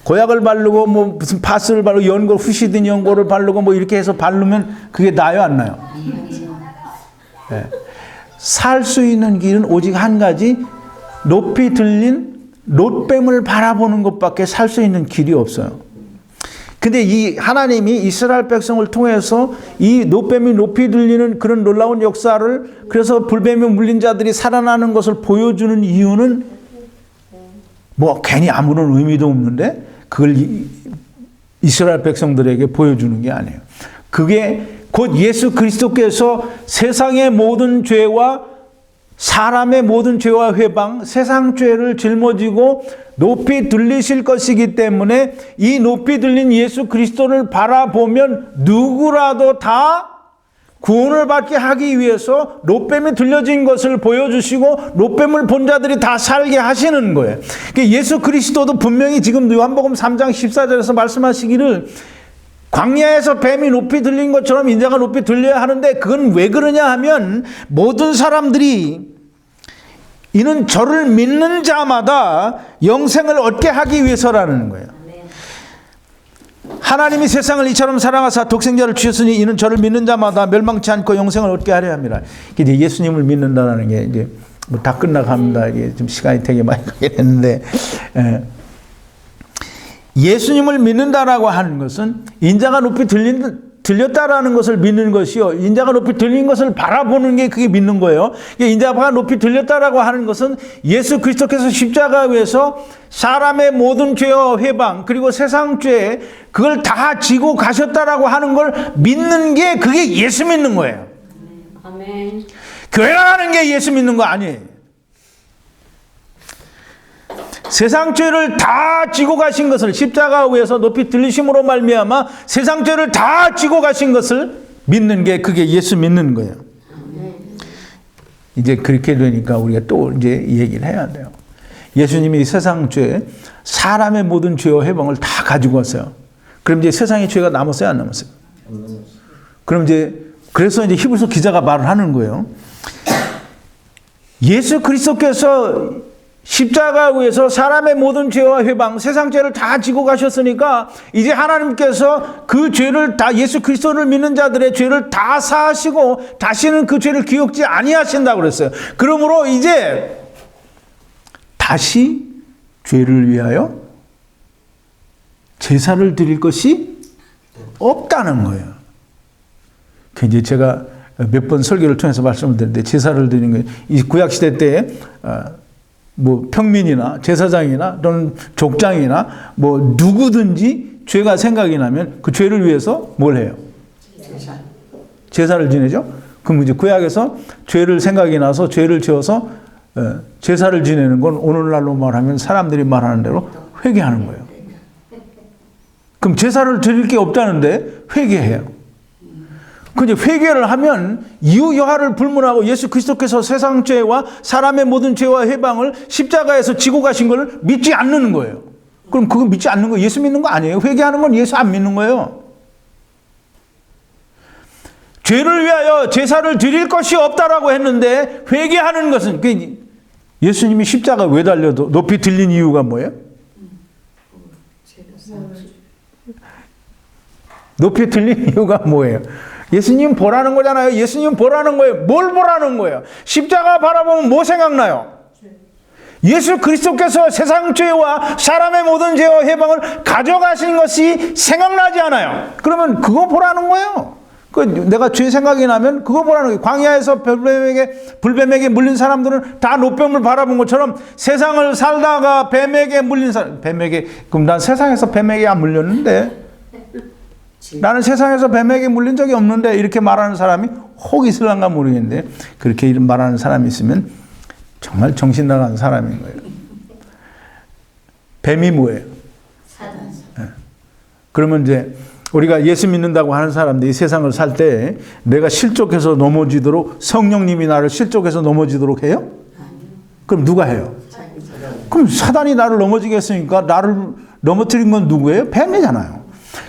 고약을 바르고 뭐 무슨 파스를 바르고 연고 후시딘 연고를 바르고 뭐 이렇게 해서 바르면 그게 나요 안 나요? 살 수 있는 길은 오직 한 가지, 높이 들린 놋뱀을 바라보는 것밖에 살 수 있는 길이 없어요. 근데 이 하나님이 이스라엘 백성을 통해서 이 놋뱀이 높이 들리는 그런 놀라운 역사를, 그래서 불뱀에 물린 자들이 살아나는 것을 보여주는 이유는 뭐 괜히 아무런 의미도 없는데 그걸 이스라엘 백성들에게 보여주는 게 아니에요. 그게 곧 예수 그리스도께서 세상의 모든 죄와 사람의 모든 죄와 회방, 세상 죄를 짊어지고 높이 들리실 것이기 때문에 이 높이 들린 예수 그리스도를 바라보면 누구라도 다 구원을 받게 하기 위해서 놋뱀이 들려진 것을 보여주시고 놋뱀을 본 자들이 다 살게 하시는 거예요. 예수 그리스도도 분명히 지금 요한복음 3장 14절에서 말씀하시기를 광야에서 뱀이 높이 들린 것처럼 인자가 높이 들려야 하는데 그건 왜 그러냐 하면 모든 사람들이 이는 저를 믿는 자마다 영생을 얻게 하기 위해서라는 거예요. 하나님이 세상을 이처럼 사랑하사 독생자를 주셨으니 이는 저를 믿는 자마다 멸망치 않고 영생을 얻게 하려 함이라. 이제 예수님을 믿는다는 게 이제 뭐 다 끝나갑니다. 이게 좀 시간이 되게 많이 가긴 했는데 예수님을 믿는다라고 하는 것은 인자가 높이 들렸다라는 것을 믿는 것이요, 인자가 높이 들린 것을 바라보는 게 그게 믿는 거예요. 인자가 높이 들렸다라고 하는 것은 예수 그리스도께서 십자가에서 사람의 모든 죄와 회방 그리고 세상 죄 그걸 다 지고 가셨다라고 하는 걸 믿는 게 그게 예수 믿는 거예요. 아멘. 교회 나가는 게 예수 믿는 거 아니에요. 세상 죄를 다 지고 가신 것을 십자가 위에서 높이 들리심으로 말미암아 세상 죄를 다 지고 가신 것을 믿는 게 그게 예수 믿는 거예요. 이제 그렇게 되니까 우리가 또 이제 얘기를 해야 돼요. 예수님이 세상 죄, 사람의 모든 죄와 회방을 다 가지고 왔어요. 그럼 이제 세상의 죄가 남았어요, 안 남았어요? 그럼 이제 그래서 이제 히브리서 기자가 말을 하는 거예요. 예수 그리스도께서 십자가 위에서 사람의 모든 죄와 회방, 세상 죄를 다 지고 가셨으니까 이제 하나님께서 그 죄를 다, 예수 그리스도를 믿는 자들의 죄를 다 사하시고 다시는 그 죄를 기억지 아니하신다고 그랬어요. 그러므로 이제 다시 죄를 위하여 제사를 드릴 것이 없다는 거예요. 이제 제가 몇 번 설교를 통해서 말씀을 드렸는데 제사를 드리는 거예요. 이 구약시대 때 뭐 평민이나 제사장이나 또는 족장이나 뭐 누구든지 죄가 생각이 나면 그 죄를 위해서 뭘 해요? 제사를 지내죠. 그럼 이제 구약에서 죄를 생각이 나서 죄를 지어서 제사를 지내는 건 오늘날로 말하면 사람들이 말하는 대로 회개하는 거예요. 그럼 제사를 드릴 게 없다는데 회개해요. 근데 회개를 하면 이유 여하를 불문하고 예수 그리스도께서 세상 죄와 사람의 모든 죄와 해방을 십자가에서 지고 가신 걸 믿지 않는 거예요. 그럼 그거 믿지 않는 거 예수 믿는 거 아니에요. 회개하는 건 예수 안 믿는 거예요. 죄를 위하여 제사를 드릴 것이 없다라고 했는데 회개하는 것은 예수님이 십자가 왜 달려도 높이 들린 이유가 뭐예요? 높이 들린 이유가 뭐예요? 예수님 보라는 거잖아요. 예수님 보라는 거예요. 뭘 보라는 거예요? 십자가 바라보면 뭐 생각나요? 예수 그리스도께서 세상 죄와 사람의 모든 죄와 해방을 가져가신 것이 생각나지 않아요. 그러면 그거 보라는 거예요. 내가 죄 생각이 나면 그거 보라는 거예요. 광야에서 불뱀에게 물린 사람들은 다 노뱀을 바라본 것처럼 세상을 살다가 뱀에게 물린 사람, 그럼 난 세상에서 뱀에게 안 물렸는데, 나는 세상에서 뱀에게 물린 적이 없는데, 이렇게 말하는 사람이 혹 있을란가 모르겠는데, 그렇게 말하는 사람이 있으면 정말 정신 나간 사람인 거예요. 뱀이 뭐예요? 사단. 그러면 이제 우리가 예수 믿는다고 하는 사람들이 세상을 살 때 내가 실족해서 넘어지도록 성령님이 나를 실족해서 넘어지도록 해요? 그럼 누가 해요? 그럼 사단이 나를 넘어지게 했으니까 나를 넘어뜨린 건 누구예요? 뱀이잖아요.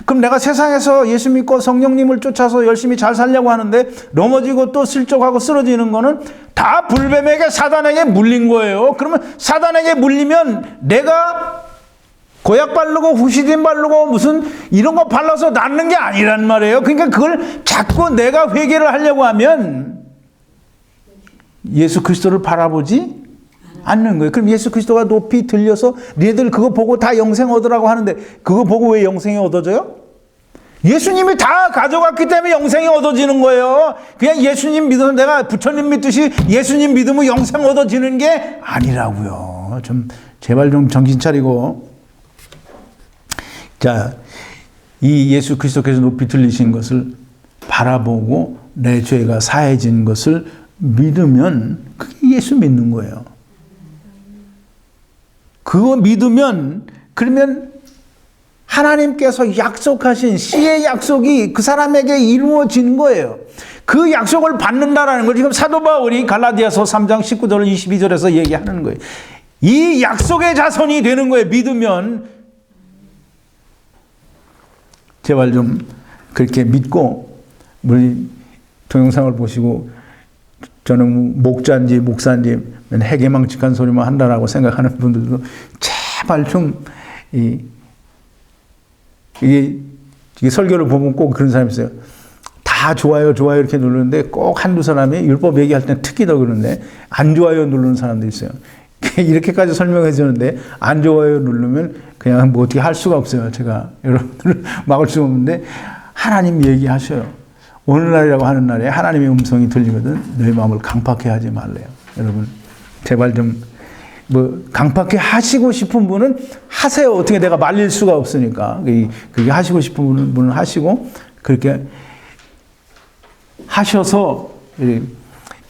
그럼 내가 세상에서 예수 믿고 성령님을 쫓아서 열심히 잘 살려고 하는데 넘어지고 또 실족하고 쓰러지는 거는 다 불뱀에게 사단에게 물린 거예요. 그러면 사단에게 물리면 내가 고약 바르고 후시딘 바르고 무슨 이런 거 발라서 낫는 게 아니란 말이에요. 그러니까 그걸 자꾸 내가 회개를 하려고 하면 예수 그리스도를 바라보지 않는 거예요. 그럼 예수 그리스도가 높이 들려서 너희들 그거 보고 다 영생 얻으라고 하는데 그거 보고 왜 영생이 얻어져요? 예수님이 다 가져갔기 때문에 영생이 얻어지는 거예요. 그냥 예수님 믿으면 내가 부처님 믿듯이 예수님 믿으면 영생 얻어지는 게 아니라고요. 좀 제발 좀 정신 차리고. 자, 이 예수 그리스도께서 높이 들리신 것을 바라보고 내 죄가 사해진 것을 믿으면 그게 예수 믿는 거예요. 그거 믿으면 그러면 하나님께서 약속하신 씨의 약속이 그 사람에게 이루어진 거예요. 그 약속을 받는다라는 걸 지금 사도 바울이 갈라디아서 3장 19절 22절에서 얘기하는 거예요. 이 약속의 자손이 되는 거예요. 믿으면. 제발 좀 그렇게 믿고 우리 동영상을 보시고 저는 목자인지 목사인지 해괴망측한 소리만 한다라고 생각하는 분들도 제발 좀 이게 설교를 보면 꼭 그런 사람이 있어요. 다 좋아요 좋아요 이렇게 누르는데 꼭 한두 사람이 율법 얘기할 때는 특히 더 그러는데 안 좋아요 누르는 사람도 있어요. 이렇게까지 설명해 주는데 안 좋아요 누르면 그냥 뭐 어떻게 할 수가 없어요. 제가 여러분들을 막을 수 없는데 하나님 얘기하셔요. 오늘날이라고 하는 날에 하나님의 음성이 들리거든 너희 마음을 강팍해 하지 말래요. 여러분 제발 좀 뭐 강팍해 하시고 싶은 분은 하세요. 어떻게 내가 말릴 수가 없으니까. 그게 하시고 싶은 분은 하시고 그렇게 하셔서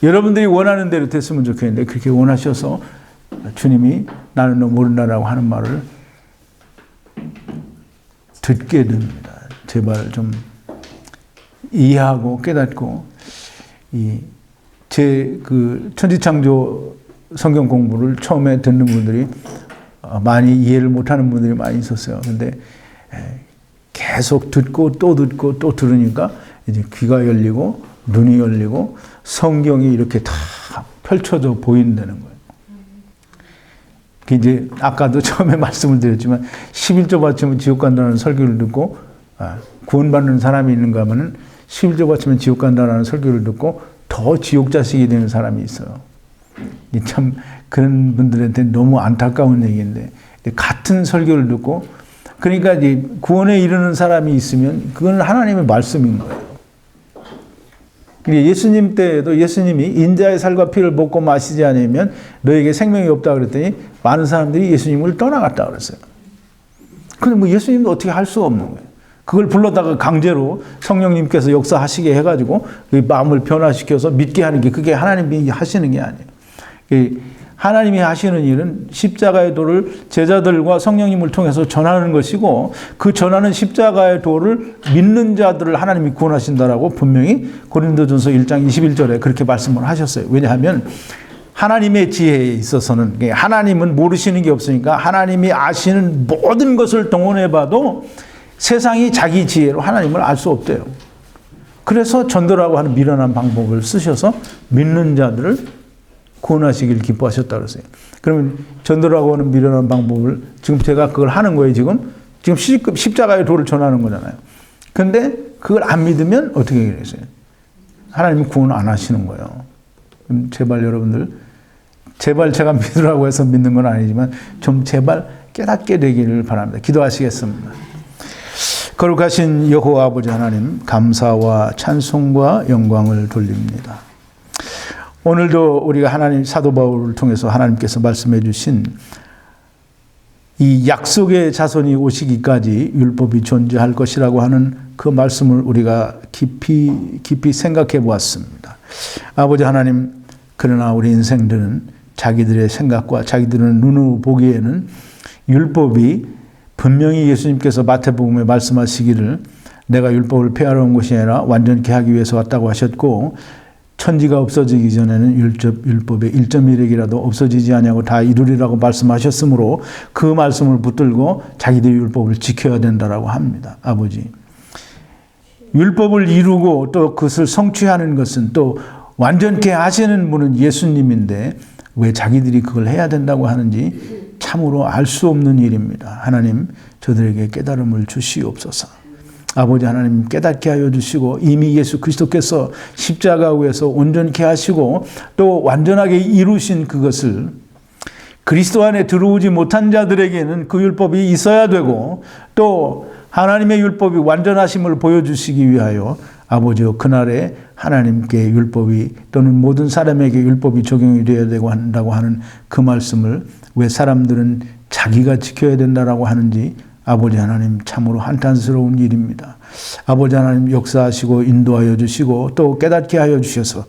여러분들이 원하는 대로 됐으면 좋겠는데 그렇게 원하셔서 주님이 나는 너 모른다라고 하는 말을 듣게 됩니다. 제발 좀 이해하고 깨닫고 제 그 천지창조 성경 공부를 처음에 듣는 분들이 많이 이해를 못하는 분들이 많이 있었어요. 근데 계속 듣고 또 듣고 또 들으니까 이제 귀가 열리고 눈이 열리고 성경이 이렇게 다 펼쳐져 보인다는 거예요. 이제 아까도 처음에 말씀을 드렸지만 11조 바치면 지옥 간다는 설교를 듣고 구원받는 사람이 있는가 하면은 11조 바치면 지옥 간다는 설교를 듣고 더 지옥 자식이 되는 사람이 있어요. 참 그런 분들한테 너무 안타까운 얘기인데 같은 설교를 듣고 그러니까 이제 구원에 이르는 사람이 있으면 그건 하나님의 말씀인 거예요. 예수님 때에도 예수님이 인자의 살과 피를 먹고 마시지 않으면 너에게 생명이 없다 그랬더니 많은 사람들이 예수님을 떠나갔다 그랬어요. 근데 뭐 예수님도 어떻게 할 수가 없는 거예요. 그걸 불러다가 강제로 성령님께서 역사하시게 해가지고 마음을 변화시켜서 믿게 하는 게 그게 하나님이 하시는 게 아니에요. 하나님이 하시는 일은 십자가의 도를 제자들과 성령님을 통해서 전하는 것이고 그 전하는 십자가의 도를 믿는 자들을 하나님이 구원하신다라고 분명히 고린도전서 1장 21절에 그렇게 말씀을 하셨어요. 왜냐하면 하나님의 지혜에 있어서는 하나님은 모르시는 게 없으니까 하나님이 아시는 모든 것을 동원해봐도 세상이 자기 지혜로 하나님을 알 수 없대요. 그래서 전도라고 하는 미련한 방법을 쓰셔서 믿는 자들을 구원하시길 기뻐하셨다 그랬어요. 그러면 전도라고 하는 미련한 방법을 지금 제가 그걸 하는 거예요. 지금 십자가의 도를 전하는 거잖아요. 근데 그걸 안 믿으면 어떻게 되겠어요? 하나님은 구원 안 하시는 거예요. 그럼 제발 여러분들, 제발 제가 믿으라고 해서 믿는 건 아니지만 좀 제발 깨닫게 되기를 바랍니다. 기도하시겠습니다. 거룩하신 여호와 아버지 하나님, 감사와 찬송과 영광을 돌립니다. 오늘도 우리가 하나님 사도 바울을 통해서 하나님께서 말씀해 주신 이 약속의 자손이 오시기까지 율법이 존재할 것이라고 하는 그 말씀을 우리가 깊이 생각해 보았습니다. 아버지 하나님, 그러나 우리 인생들은 자기들의 생각과 자기들은 눈으로 보기에는 율법이 분명히 예수님께서 마태복음에 말씀하시기를 내가 율법을 폐하러 온 것이 아니라 완전케 하기 위해서 왔다고 하셨고 천지가 없어지기 전에는 율법의 1.1핵이라도 없어지지 아니하고 다 이루리라고 말씀하셨으므로 그 말씀을 붙들고 자기들이 율법을 지켜야 된다라고 합니다. 아버지, 율법을 이루고 또 그것을 성취하는 것은 또 완전케 하시는 분은 예수님인데 왜 자기들이 그걸 해야 된다고 하는지 참으로 알 수 없는 일입니다. 하나님, 저들에게 깨달음을 주시옵소서. 아버지 하나님, 깨닫게 하여 주시고 이미 예수 그리스도께서 십자가 위에서 온전케 하시고 또 완전하게 이루신 그것을 그리스도 안에 들어오지 못한 자들에게는 그 율법이 있어야 되고 또 하나님의 율법이 완전하심을 보여주시기 위하여 아버지여 그날에 하나님께 율법이 또는 모든 사람에게 율법이 적용이 되어야 되고 한다고 하는 그 말씀을 왜 사람들은 자기가 지켜야 된다라고 하는지 아버지 하나님, 참으로 한탄스러운 일입니다. 아버지 하나님, 역사하시고 인도하여 주시고 또 깨닫게 하여 주셔서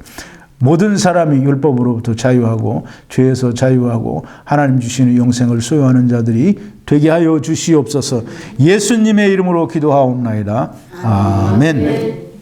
모든 사람이 율법으로부터 자유하고 죄에서 자유하고 하나님 주시는 영생을 소유하는 자들이 되게 하여 주시옵소서. 예수님의 이름으로 기도하옵나이다. 아멘.